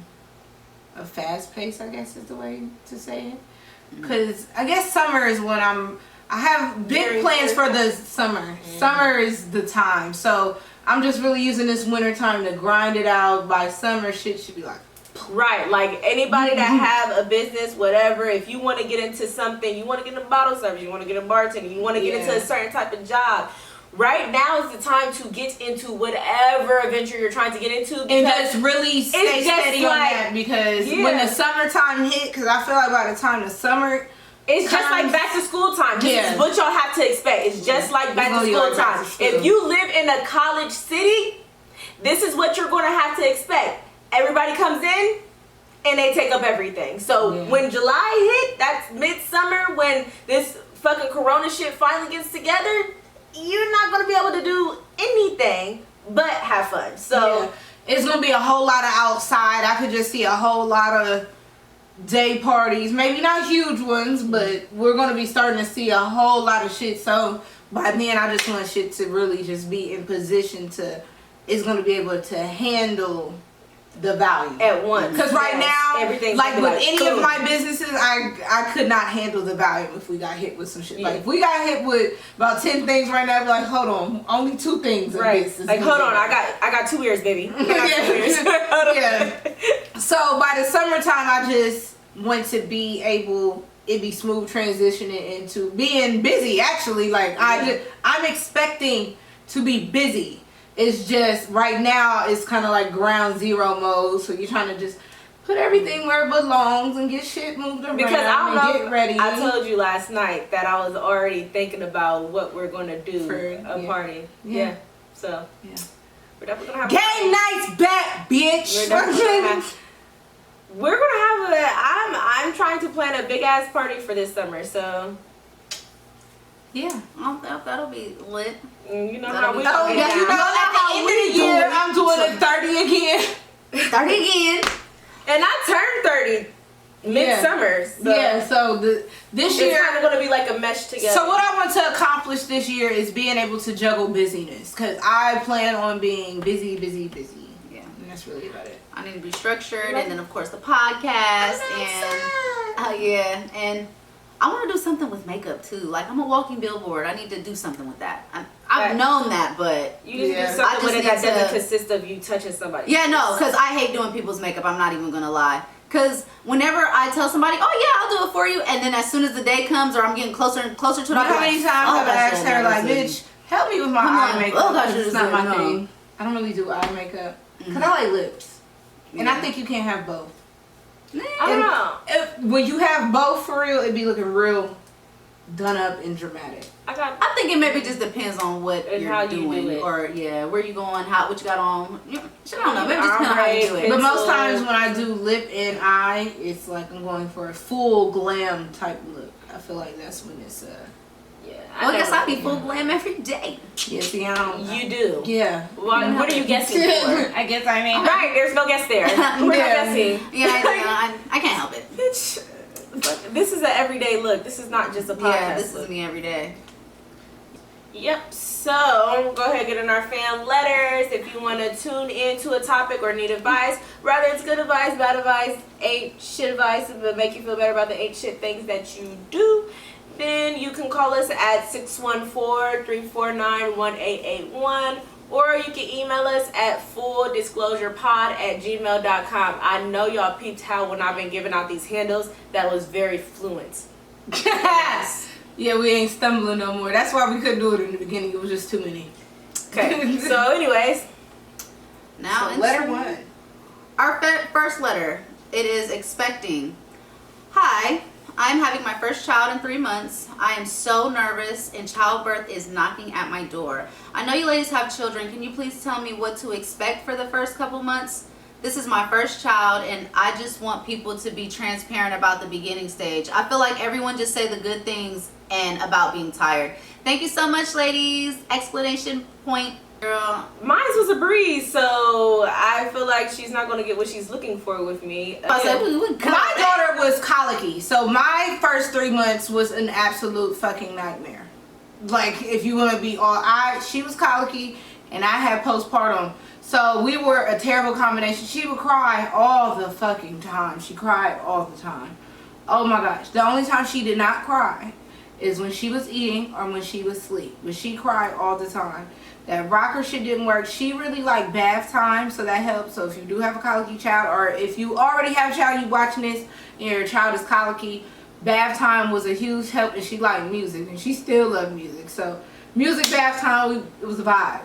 fast pace, I guess is the way to say it. Because I guess summer is when I have big plans for the summer. Summer is the time. So I'm just really using this winter time to grind it out. By summer, shit should be like... Right, like anybody that have a business, whatever, if you want to get into something, you want to get into bottle service, you want to get into bartending, you want to get into a certain type of job, right now is the time to get into whatever adventure you're trying to get into. And just really stay steady on that, because when the summertime hit, because I feel like by the time the summer... It's just like back to school time. This is what y'all have to expect. It's just like back to school time. If you live in a college city, this is what you're going to have to expect. Everybody comes in and they take up everything. So when July hit, that's midsummer, when this fucking corona shit finally gets together, you're not going to be able to do anything but have fun. So it's going to be a whole lot of outside. I could just see a whole lot of day parties. Maybe not huge ones, but we're going to be starting to see a whole lot of shit. So by then, I just want shit to really just be in position to, it's going to be able to handle the value at once. Because right now, everything's like with any of my businesses, I could not handle the value if we got hit with some shit. Like if we got hit with about 10 things right now, I'd be like, hold on, only 2 things. Right. Like hold on, I got 2 ears, baby. I got 2 ears. So by the summertime, I just want to be able, it be smooth transitioning into being busy. Actually, like I'm expecting to be busy. It's just right now it's kind of like ground zero mode, so you're trying to just put everything where it belongs and get shit moved around. Because I don't know, get ready. I told you last night that I was already thinking about what we're going to do for a party. So we're definitely gonna have game nights back, bitch. We're gonna have I'm trying to plan a big ass party for this summer, so that'll be lit. You know how we at the end of the year I'm doing a 30 again. 30 again. And I turned 30 midsummer. So this year it's kind of going to be like a mesh together. So what I want to accomplish this year is being able to juggle busyness, because I plan on being busy. Yeah, and that's really about it. I need to be structured, and then of course the podcast, and I want to do something with makeup too. Like I'm a walking billboard. I need to do something with that. I've known that, but you need to do something with it that doesn't consist of you touching somebody. Yeah, no, because I hate doing people's makeup. I'm not even gonna lie. Because whenever I tell somebody, oh yeah, I'll do it for you, and then as soon as the day comes or I'm getting closer and closer to it, how many times I've asked her like, bitch, help me with my eye makeup. Oh gosh, it's not my thing. I don't really do eye makeup because I like lips, and I think you can't have both. I don't know. When you have both for real, it'd be looking real done up and dramatic. I think it maybe just depends on what you're doing, or where you going, what you got on. I don't know. Maybe just depends on how you do it. But most times when I do lip and eye, it's like I'm going for a full glam type look. I feel like that's when it's I guess I be full glam every day. Yeah, see, I don't. You do. Yeah. Well, what are you guessing for? I guess I mean. Right, there's no guess there. We're not guessing. I can't help it. Bitch, this is an everyday look. This is not just a podcast. Yeah, this is me every day. Yep. So go ahead and get in our fan letters. If you want to tune into a topic or need advice, whether it's good advice, bad advice, ain't shit advice, but make you feel better about the ain't shit things that you do, then you can call us at 614-349-1881, or you can email us at fulldisclosurepod@gmail.com. I know y'all peeped how when I've been giving out these handles, that was very fluent. Yes. Yeah, we ain't stumbling no more. That's why we couldn't do it in the beginning. It was just too many. Okay. So anyways. Now so letter 1. Our first letter. It is expecting. Hi. I'm having my first child in 3 months. I am so nervous and childbirth is knocking at my door. I know you ladies have children. Can you please tell me what to expect for the first couple months? This is my first child and I just want people to be transparent about the beginning stage. I feel like everyone just say the good things and about being tired. Thank you so much, ladies. Explanation point. Girl. Mine was a breeze, so I feel like she's not going to get what she's looking for with me. My daughter was colicky, so my first 3 months was an absolute fucking nightmare. Like, if you want to be she was colicky, and I had postpartum. So we were a terrible combination. She would cry all the fucking time. She cried all the time. Oh my gosh. The only time she did not cry is when she was eating or when she was asleep. But she cried all the time. That rocker shit didn't work. She really liked bath time, so that helps. So if you do have a colicky child, or if you already have a child, you watching this, and your child is colicky, bath time was a huge help, and she liked music, and she still loved music. So music bath time, it was a vibe.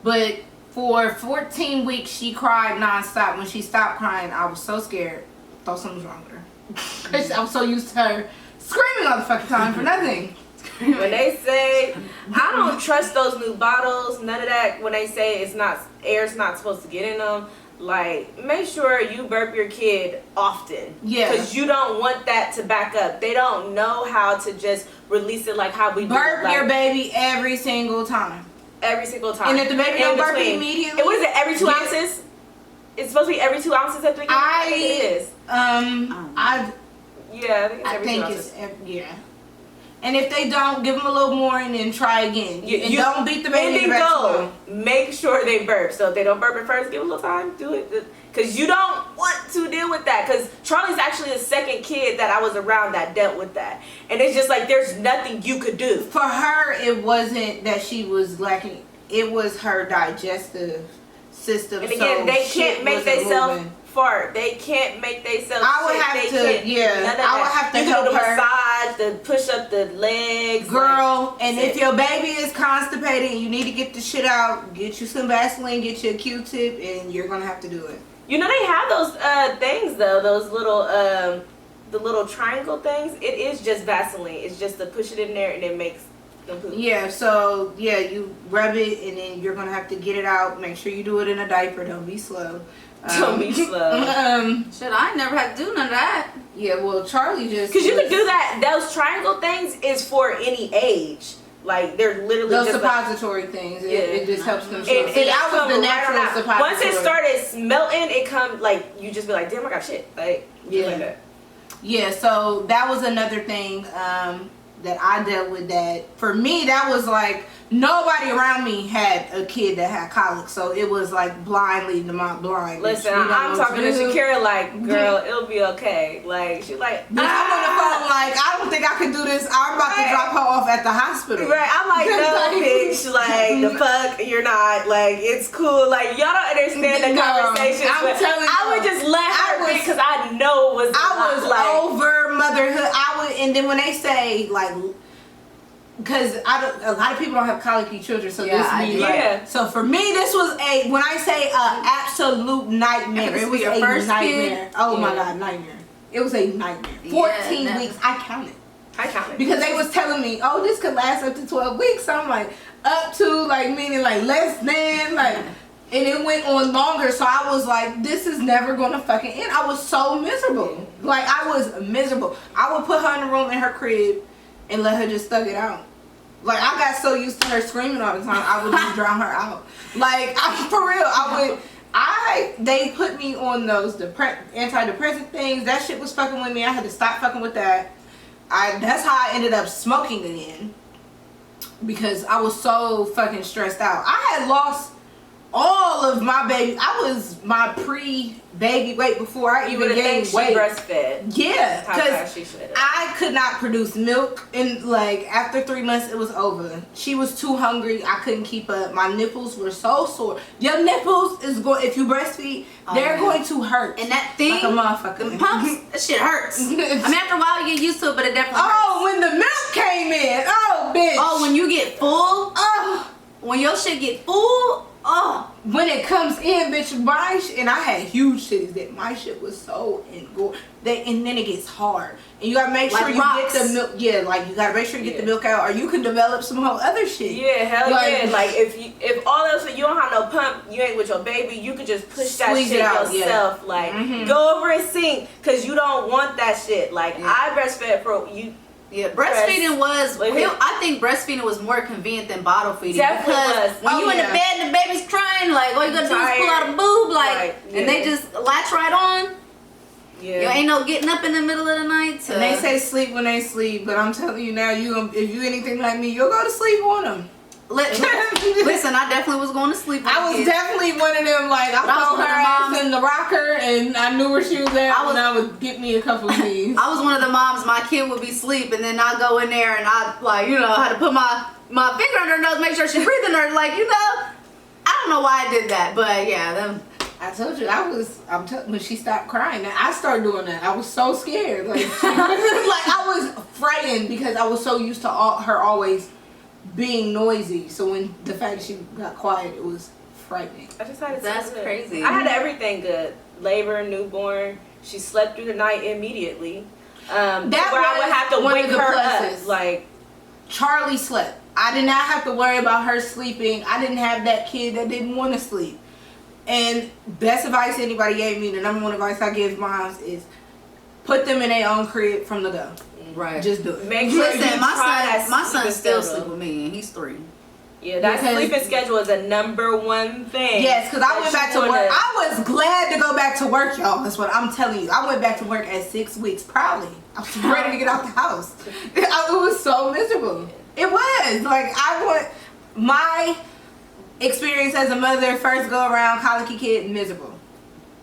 But for 14 weeks, she cried nonstop. When she stopped crying, I was so scared. Thought something was wrong with her. I was so used to her screaming all the fucking time for nothing. When they say, I don't trust those new bottles, none of that. When they say air's not supposed to get in them, like, make sure you burp your kid often. Yeah. Because you don't want that to back up. They don't know how to just release it like how we burp do. Your baby every single time. Every single time. And if the baby don't burp immediately. What is it, every 2 ounces? It's supposed to be every 2 ounces at 3 kids? I think it is. I think it's every 2 ounces. Yeah. And if they don't, give them a little more and then try again. And don't beat the baby. And then go. Make sure they burp. So if they don't burp at first, give them a little time. Do it. Because you don't want to deal with that. Because Charlie's actually the second kid that I was around that dealt with that. And it's just like there's nothing you could do. For her, it wasn't that she was lacking. It was her digestive system. And again, they can't make themselves fart. They can't make themselves I would have to, I would have to help her. Massage, to push up the legs. Girl, and if your baby is constipated and you need to get the shit out, get you some Vaseline, get you a Q-tip, and you're going to have to do it. You know, they have those things, though. Those little, the little triangle things. It is just Vaseline. It's just to push it in there and it makes them poop. Yeah, so, yeah, you rub it and then you're going to have to get it out. Make sure you do it in a diaper. Don't be slow. Don't be slow. Shit, I ain't never had to do none of that. Yeah, well, Charlie just... Because you can do that. Those triangle things is for any age. Like, they're literally those just suppository things. It just helps them. It that was the natural suppository. Once it started melting, it comes, like, you just be like, damn, I got shit. Like, yeah. Like that. Yeah, so that was another thing that I dealt with that. For me, that was like... Nobody around me had a kid that had colic, so it was like blind leading them out blind. Listen, I'm talking to Shakira like, girl, it'll be okay. Like, she's like, I'm on the phone like, I don't think I can do this. I'm about to drop her off at the hospital. Right, I'm like, no, bitch. Like, the fuck, you're not. Like, it's cool. Like, y'all don't understand the conversation. I'm telling you, I would just let her be because I know it was. I was like, over motherhood. And then when they say like. Because a lot of people don't have colicky children, so so for me, this was when I say absolute nightmare. It was a first nightmare. Kid? Oh my god, nightmare! It was a nightmare. 14 weeks. I counted because they was telling me, oh, this could last up to 12 weeks. So I'm like, up to meaning less than and it went on longer. So I was like, this is never gonna fucking end. I was so miserable. Like I was miserable. I would put her in the room in her crib and let her just thug it out. Like, I got so used to her screaming all the time, I would just drown her out. Like, for real, they put me on those antidepressant things. That shit was fucking with me. I had to stop fucking with that. That's how I ended up smoking again. Because I was so fucking stressed out. I had lost all of my baby. I was my pre-baby weight before I even gained weight. Breastfed. Yeah, because I could not produce milk, and after 3 months it was over. She was too hungry. I couldn't keep up. My nipples were so sore. Your nipples is going, if you breastfeed, they're going to hurt. And that thing, like a motherfucker. The pumps, that shit hurts. I mean, after a while you get used to it, but it definitely hurts. Oh, when the milk came in. Oh, bitch. Oh, when you get full. Oh, when your shit get full. Oh, when it comes in, bitch, and I had huge titties that my shit was so and then it gets hard, and you gotta make sure you get the milk. Yeah, you gotta make sure you get the milk out, or you can develop some whole other shit. Yeah, hell yeah. Like if all else you don't have no pump, you ain't with your baby, you can just push that shit out yourself. Yeah. Go over and sink, cause you don't want that shit. I breastfed for you. Yeah, breastfeeding was. I think breastfeeding was more convenient than bottle feeding. Definitely because was. when you in the bed and the baby's crying, all you gotta do is pull out a boob, and they just latch right on. Yeah, you ain't no getting up in the middle of the night. And they say sleep when they sleep, but I'm telling you now, if you anything like me, you'll go to sleep on them. Listen, I definitely was going to sleep. I was definitely one of them, like, I throw her ass in the rocker and I knew where she was at and I would get me a couple of these. I was one of the moms, my kid would be asleep and then I go in there and I, like, you know, had to put my finger under her nose, make sure she's breathing her, like, you know. I don't know why I did that, but yeah. I told you, when she stopped crying, I started doing that. I was so scared. Like, I was frightened because I was so used to her always being noisy. So when the fact that she got quiet, it was frightening. I just had it. That's crazy. I had everything good. Labor, newborn. She slept through the night immediately. I would have to wake her up. Like, Charlie slept. I did not have to worry about her sleeping. I didn't have that kid that didn't want to sleep. And best advice anybody gave me, the number one advice I give moms is put them in their own crib from the go. Right. Just do it. Listen, my son's still sleep with me and he's 3. Yeah, that sleeping schedule is a number one thing. Yes, because I went back to work. I was glad to go back to work, y'all. That's what I'm telling you. I went back to work at 6 weeks, proudly. I was ready to get out the house. It was so miserable. It was. Like, my experience as a mother, first go around, colicky kid, miserable.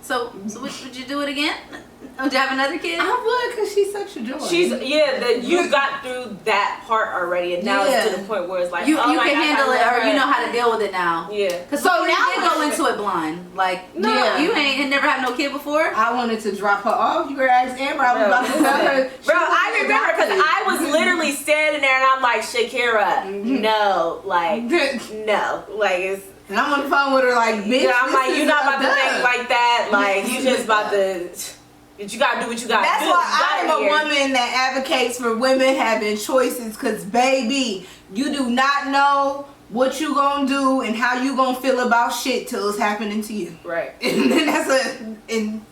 So would you do it again? Would you have another kid? I would, because she's such a joy. You got through that part already, and now it's to the point where it's like, you can handle it, or you know how to deal with it now. Yeah. Because so now you go into it blind. Like, you ain't never had no kid before. I wanted to drop her off. You were asking Amber. I was about to tell her. Bro, I remember because I was literally standing there, and I'm like, Shakira, no, like, no, like it's. And I'm on the phone with her like, bitch. Yeah, I'm like, you're not about to think like that. Like, you just about to. You gotta do what you gotta do. That's why I'm a woman that advocates for women having choices. Cause baby, you do not know what you gonna do and how you gonna feel about shit till it's happening to you. Right. And then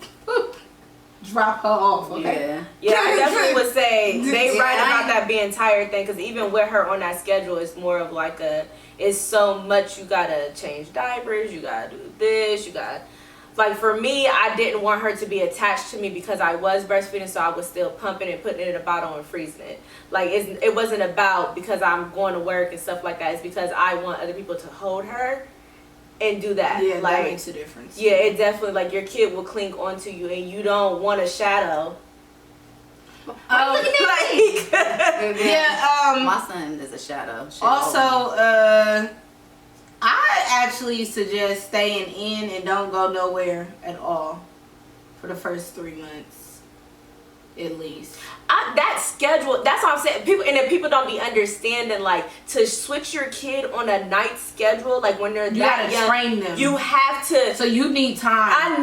drop her off. Okay. Yeah, I definitely would say they right about that being tired thing. Cause even with her on that schedule, it's more of like it's so much. You gotta change diapers. You gotta do this. You gotta. Like, for me, I didn't want her to be attached to me because I was breastfeeding, so I was still pumping and putting it in a bottle and freezing it. Like, it wasn't about because I'm going to work and stuff like that. It's because I want other people to hold her and do that. Yeah, like, that makes a difference. Yeah, it definitely, like, your kid will cling onto you and you don't want a shadow. Look at me. Yeah, my son is a shadow. Also, I actually suggest staying in and don't go nowhere at all for the first 3 months, at least. That schedule, that's what I'm saying. People don't be understanding, like, to switch your kid on a night schedule, like when they're that young, train them. You have to. So you need time. I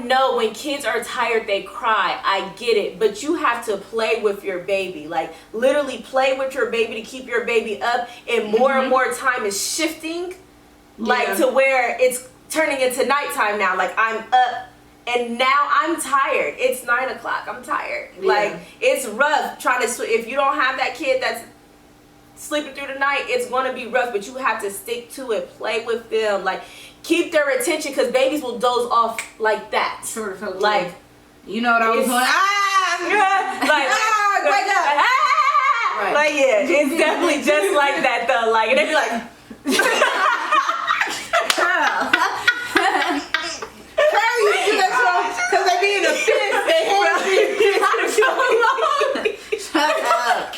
know when kids are tired, they cry. I get it. But you have to play with your baby. Like, literally play with your baby to keep your baby up. And more and more time is shifting, like, to where it's turning into nighttime now. Like, I'm up. And now I'm tired. It's 9 o'clock. I'm tired. Yeah. Like, it's rough trying to if you don't have that kid that's sleeping through the night, it's going to be rough. But you have to stick to it. Play with them. Like, keep their attention because babies will doze off like that. Sure. Like, you know what I was doing? Wake up. Right. Like, yeah, it's definitely just like that though. Like, and they be like. Because they be in a fit, they hands be Shut up.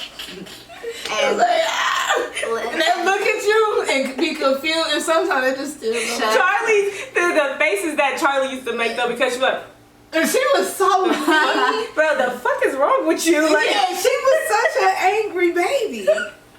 And they look at you and be confused, and sometimes they just still Charlie, the faces that Charlie used to make though, because she was like, and she was so funny. Bro, the fuck is wrong with you? Like, yeah, she was such an angry baby.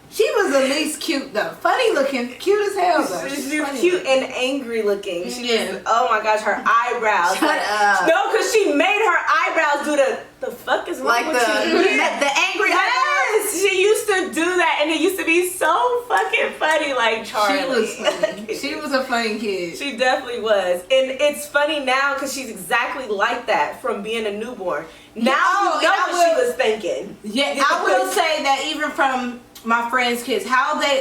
She was at least cute though. Funny looking, cute as hell though. She's cute and angry looking. Yeah. Oh my gosh, her eyebrows. Shut up. No, because she made her eyebrows do the fuck is wrong like with you? the angry eyebrows. Yes, she used to do that and it used to be so fucking funny. Like, Charlie. She was funny. She was a funny kid. She definitely was. And it's funny now because she's exactly like that from being a newborn. Now you know what she was thinking. Yeah, I will say that even from my friends' kids, how they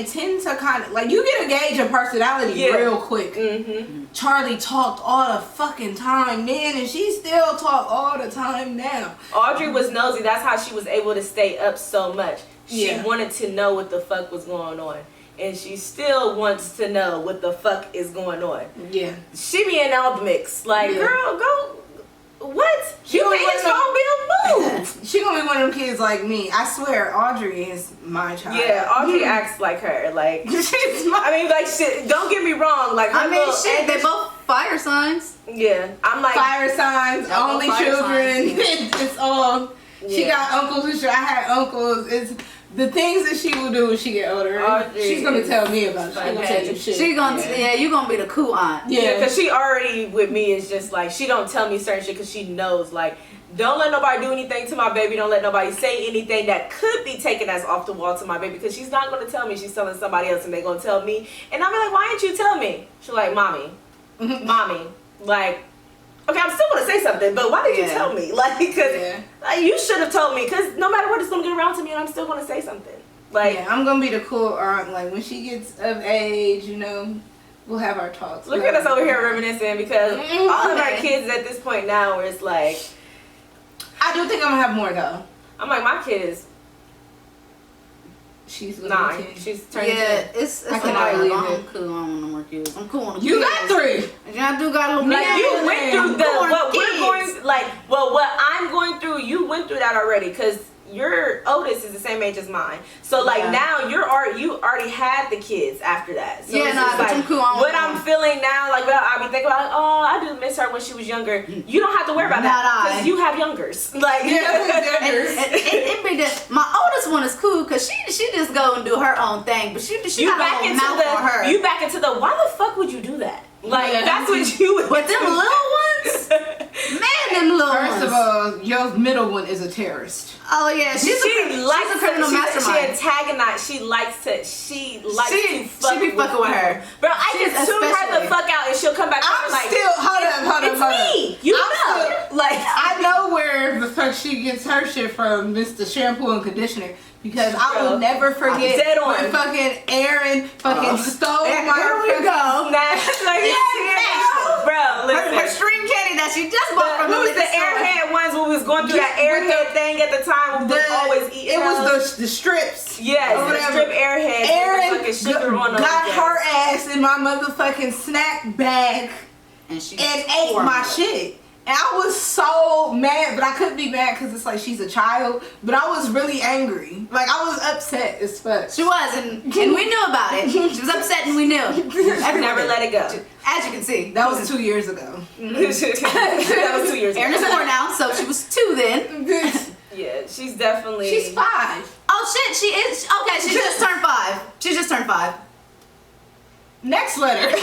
tend to kind of, like, you get a gauge of personality real quick. Mm-hmm. Charlie talked all the fucking time then, and she still talk all the time now. Audrey was nosy. That's how she was able to stay up so much. She wanted to know what the fuck was going on. and she still wants to know what the fuck is going on. Yeah. She be in all the mix. Like, girl, go. What? She You made his phone bill move. She gonna be one of them kids like me. I swear, Audrey is my child. Yeah, Audrey acts like her. Like, she's my. I mean, like, shit. Don't get me wrong. Like, I mean, shit. They both fire signs. Yeah, I'm like fire signs, only fire children. signs. It's all. She got uncles and shit. I had uncles. It's the things that she will do when she get older. She's gonna tell me about it. She's gonna tell you shit. She gonna you gonna be the cool aunt. Yeah, because she already with me is just like she don't tell me certain shit because she knows like don't let nobody do anything to my baby. Don't let nobody say anything that could be taken as off the wall to my baby because she's not gonna tell me. She's telling somebody else and they gonna tell me. And I'm like, why didn't you tell me? She's like, mommy, like. Okay, I'm still gonna say something, but why did you tell me? Like, because like, you should have told me. Because no matter what, it's gonna get around to me, and I'm still gonna say something. Like, I'm gonna be the cool aunt. Like when she gets of age, you know, we'll have our talks. Look at us over here reminiscing because all of our kids at this point now, where it's like, I do think I'm gonna have more though. I'm like my kid is. She's 9. She's turning 10. It's I cannot believe I'm it. cool. I don't want no more kids. I'm cool on the You kids. got 3. Yeah, I do got a little. Like you went through what kids. we're going like. Well, what I'm going through, you went through that already because your oldest is the same age as mine. So like now you already had the kids after that. So but like, I'm cool on what I'm feeling now, like I be thinking about, oh, I do miss her when she was younger. You don't have to worry about that because you have youngers. Like it be just my oldest one is cool because she just go and do her own thing, but she got back a little into mouth on her. You back into the why the fuck would you do that? Like that's what you would. But them little ones, man, them little ones. First of all, your middle one is a terrorist. Oh yeah, she's a criminal mastermind. She antagonized. She likes to fuck be fucking with her. Bro, I can tune her the fuck out and she'll come back. I'm like, still hold up. Me. You know, like I know where the fuck she gets her shit from, Mr. Shampoo and Conditioner. Because I will never forget when fucking Aaron fucking stole my bro, listen. Her string candy that she just bought from the airhead ones when we was going through that airhead thing at the time. We was always eating. It was the strips. Yes, the strip airhead. Aaron got her ass in my motherfucking snack bag and ate my shit. And I was so mad, but I couldn't be mad because it's like she's a child. But I was really angry. Like, I was upset as fuck. She was, and we knew about it. She was upset and we knew. Never let it go. As you can see. That was 2 years ago. That was 2 years ago. Aaron is 4 now, so she was 2 then. Yeah, she's definitely... She's 5. Oh, shit, she is... Okay, she just turned 5. She just turned 5. Next letter.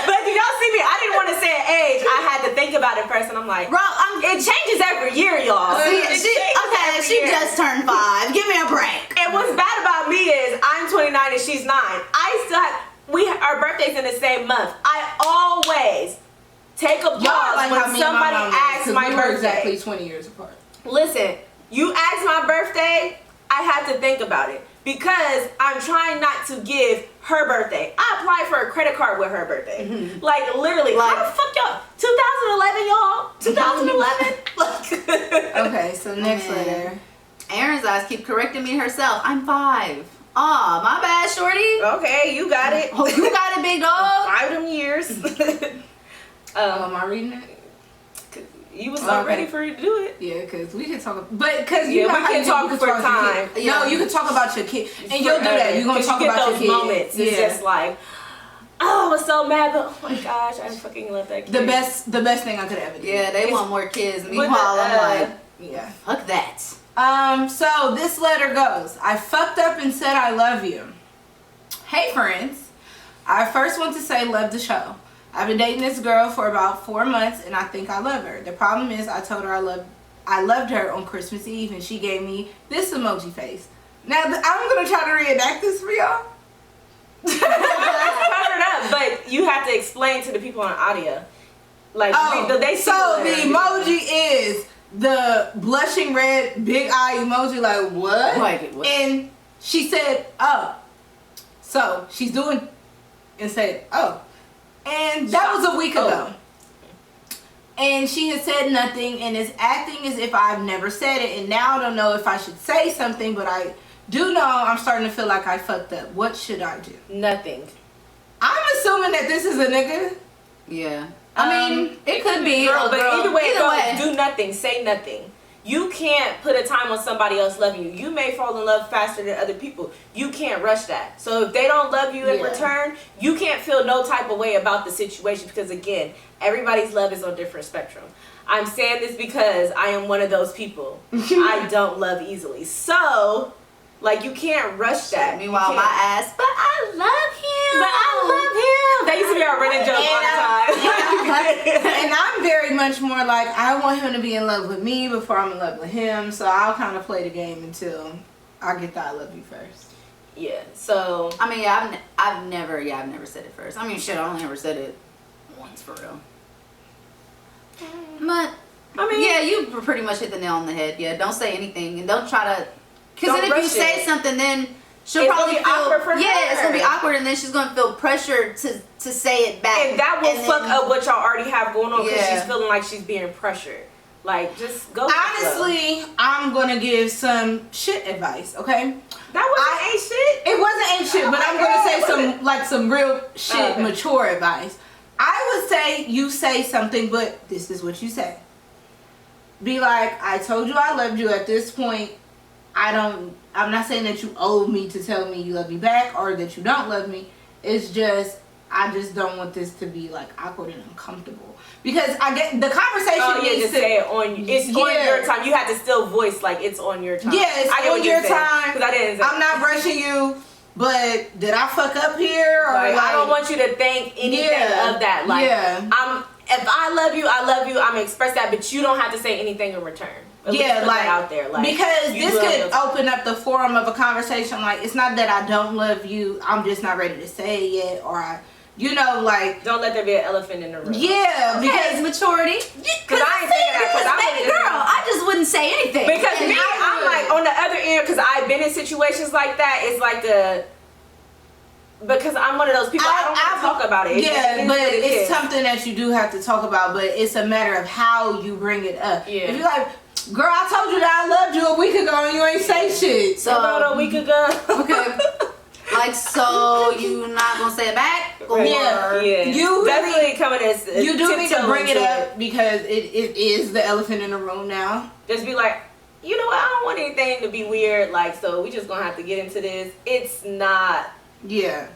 But did y'all see me? I didn't want to say an age. I had to think about it first, and I'm like, bro, it changes every year, y'all. She just turned 5. Give me a break. And what's bad about me is I'm 29 and she's 9. I still have our birthdays in the same month. I always take a pause when somebody asks my birthday. Exactly 20 years apart. Listen, you ask my birthday, I have to think about it. Because I'm trying not to give her birthday. I applied for a credit card with her birthday. Mm-hmm. Like, literally. Like, how the fuck y'all? 2011, y'all? 2011? Okay, so next letter. Aaron's eyes keep correcting me herself. I'm 5. Aw, my bad, shorty. Okay, you got it. Oh, you got it, big dog. 5 of them years. Am I reading it? You was not ready for you to do it. Yeah, because we can talk, but because you know we can talk for time. No, you can talk about your kid, and you'll do that. You're gonna talk about your kid. Moments. It's just like, oh, I was so mad, but oh my gosh, I fucking love that kid. The best thing I could ever do. Yeah, they want more kids. Meanwhile, I'm like, yeah, fuck that. So this letter goes. I fucked up and said I love you. Hey friends, I first want to say love the show. I've been dating this girl for about 4 months and I think I love her. The problem is I told her I loved her on Christmas Eve and she gave me this emoji face. Now I'm going to try to reenact this for y'all. Covered up, but you have to explain to the people on audio. Like, they see so the emoji is the blushing red big eye emoji, like what? What? And she said, oh. So she's doing and said, oh. And that was a week ago. And she has said nothing and is acting as if I've never said it. And now I don't know if I should say something, but I do know I'm starting to feel like I fucked up. What should I do? Nothing. I'm assuming that this is a nigga. Yeah. I mean, it could be. Girl, but either way it way. goes, do nothing. Say nothing. You can't put a time on somebody else loving you. You may fall in love faster than other people. You can't rush that. So if they don't love you in return, you can't feel no type of way about the situation because, again, everybody's love is on different spectrum. I'm saying this because I am one of those people. I don't love easily. So, like, you can't rush that. Meanwhile, my ass, but I love him. But I love him. That used to be our running joke all the time. And I'm very much more like, I want him to be in love with me before I'm in love with him. So I'll kind of play the game until I get that I love you first. Yeah, so. I mean, yeah, I've never said it first. I mean, shit, I only ever said it once for real. But, I mean, yeah, you pretty much hit the nail on the head. Yeah, don't say anything and don't try to. Because then if you say something, then she'll probably feel awkward for her. It's gonna be awkward, and then she's gonna feel pressured to say it back, and that will fuck up what y'all already have going on because she's feeling like she's being pressured. Like, just go. Honestly, I'm gonna give some shit advice. Okay, that wasn't ain't shit. It wasn't ain't shit, but I'm gonna say some real shit, mature advice. I would say you say something, but this is what you say. Be like, I told you I loved you. At this point, I'm not saying that you owe me to tell me you love me back or that you don't love me. It's just, I just don't want this to be like awkward and uncomfortable. Because I get the conversation needs to say it on you. It's on your time. You have to still voice like it's on your time. Yeah, it's on your time. Because I didn't say I'm not rushing you. But did I fuck up here? Or like, I don't want you to think anything of that. Like, if I love you, I'm gonna express that, but you don't have to say anything in return. Like out there, like, because this could open up the forum of a conversation. Like, it's not that I don't love you, I'm just not ready to say it yet, or like, don't let there be an elephant in the room. Yeah, because maturity. Because I ain't saying that. Because baby girl, I just wouldn't say anything. Because I'm like on the other end. Because I've been in situations like that. It's like because I'm one of those people. I don't want to talk about it. It's something that you do have to talk about. But it's a matter of how you bring it up. Yeah. If you're like, girl, I told you that I loved you a week ago and you ain't say shit. So about a week ago. Okay. Like, so you not gonna say it back? Or you definitely coming as you do need to bring it up because it is the elephant in the room now. Just be like, you know what? I don't want anything to be weird. Like, so we just gonna have to get into this. It's not. Yeah.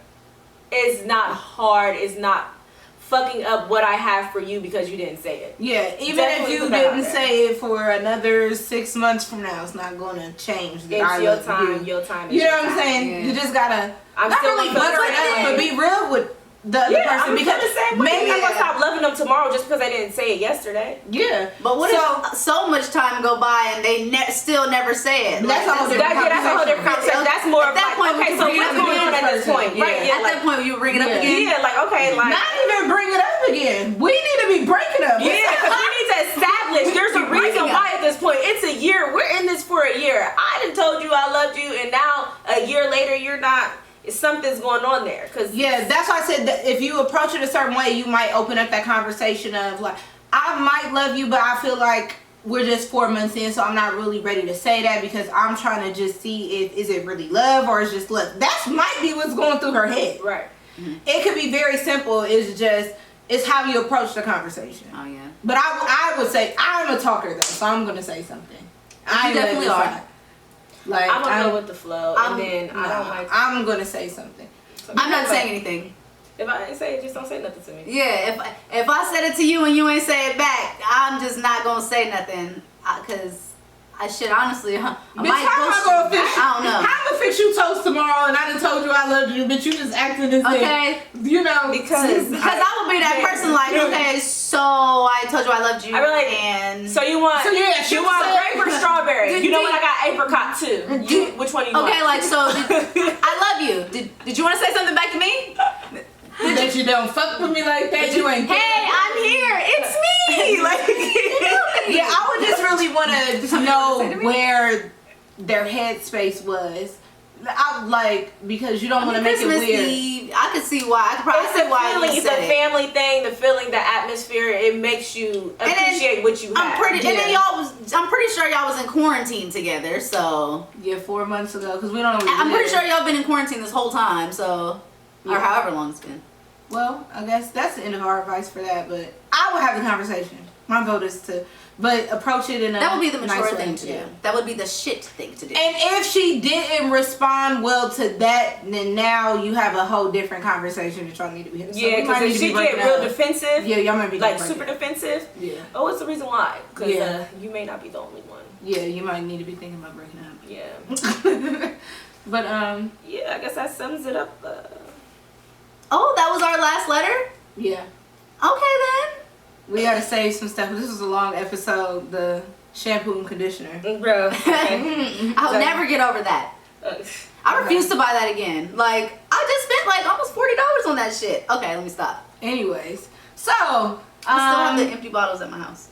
It's not hard. It's not fucking up what I have for you because you didn't say it. Yeah, even if you didn't say it for another 6 months from now, it's not gonna change. It's your time. Your time. You know what I'm saying? Yeah. You just gotta not really butter it up, but be real with the other person. Because maybe I'm gonna stop loving them tomorrow just because I didn't say it yesterday. Yeah, but what if so much time go by and they still never say it? That's a whole different conversation. That's more of like, okay, so what's going on at this point? Right? At that point, you bring it up again. Yeah, like, okay, like not even bring it up again. We need to be breaking up. Yeah, because we need to establish. There's a reason why at this point. It's a year. We're in this for a year. I done told you I loved you, and now a year later, you're not. Something's going on there. Cause that's why I said that if you approach it a certain way, you might open up that conversation of like, I might love you, but I feel like we're just 4 months in, so I'm not really ready to say that because I'm trying to just see if is it really love or is just love. That might be what's going through her head. Right. Mm-hmm. It could be very simple. It's how you approach the conversation. Oh yeah. But I would say I'm a talker though, so I'm gonna say something. You definitely are. Like, I'm gonna go with the flow, and then I don't like. I'm gonna say something. I'm not saying anything. If I ain't say it, just don't say nothing to me. Yeah, if I said it to you and you ain't say it back, I'm just not gonna say nothing, cause I should honestly. I don't know. How to fix you toast tomorrow, and I done told you I love you, but you just acting as okay. You know, because I would be that person like, okay, so I told you I loved you, and so you want grape or strawberry? You know what? I got apricot too. Which one do you want? Okay, like so. I love you. Did you want to say something back to me? That you don't fuck with me like that. You ain't. Hey, I'm here. It's me. Like, yeah, I would just really want to know where their headspace was because you don't want to make Christmas it weird. Eve, I could see why. I could probably see why feeling, you it's said a family thing. The feeling, the atmosphere, it makes you appreciate what you have. And then I'm pretty sure y'all was in quarantine together. So yeah, 4 months ago, because we don't know. I'm pretty sure y'all been in quarantine this whole time. So or however long it's been. Well, I guess that's the end of our advice for that. But I would have the conversation. My vote is to. But approach it in a that would be the mature nice thing way. to do. That would be the shit thing to do. And if she didn't respond well to that, then now you have a whole different conversation that y'all need to be having. So yeah, because if she get real defensive, y'all might be like super defensive. Yeah. Oh, what's the reason why? Because you may not be the only one. Yeah, you might need to be thinking about breaking up. Yeah. But yeah, I guess that sums it up. Oh, that was our last letter? Yeah. Okay then. We gotta save some stuff. This was a long episode. The shampoo and conditioner. Bro. Okay. I'll never get over that. I refuse to buy that again. Like, I just spent like almost $40 on that shit. Okay, let me stop. Anyways, so I still have the empty bottles at my house.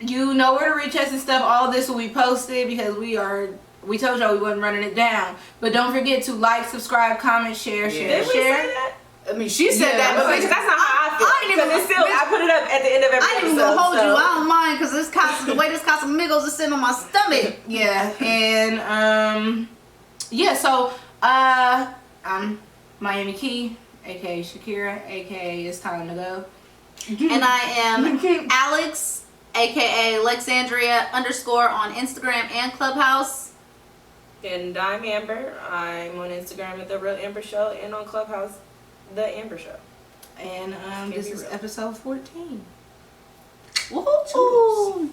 You know where to reach us and stuff. All this will be posted because we told y'all we wasn't running it down. But don't forget to like, subscribe, comment, share. Did we say that? I mean, she said that, but that's not how I feel. I put it up at the end of every episode. I didn't even hold you. I don't mind because the way this Casamigos is sitting on my stomach. Yeah, and so I'm Miami Key, aka Shakira, aka It's Time to Go. And I am Alex, aka Alexandria _ on Instagram and Clubhouse. And I'm Amber. I'm on Instagram at The Real Amber Show and on Clubhouse, The Amber Show. And this is episode 14. Woohoo!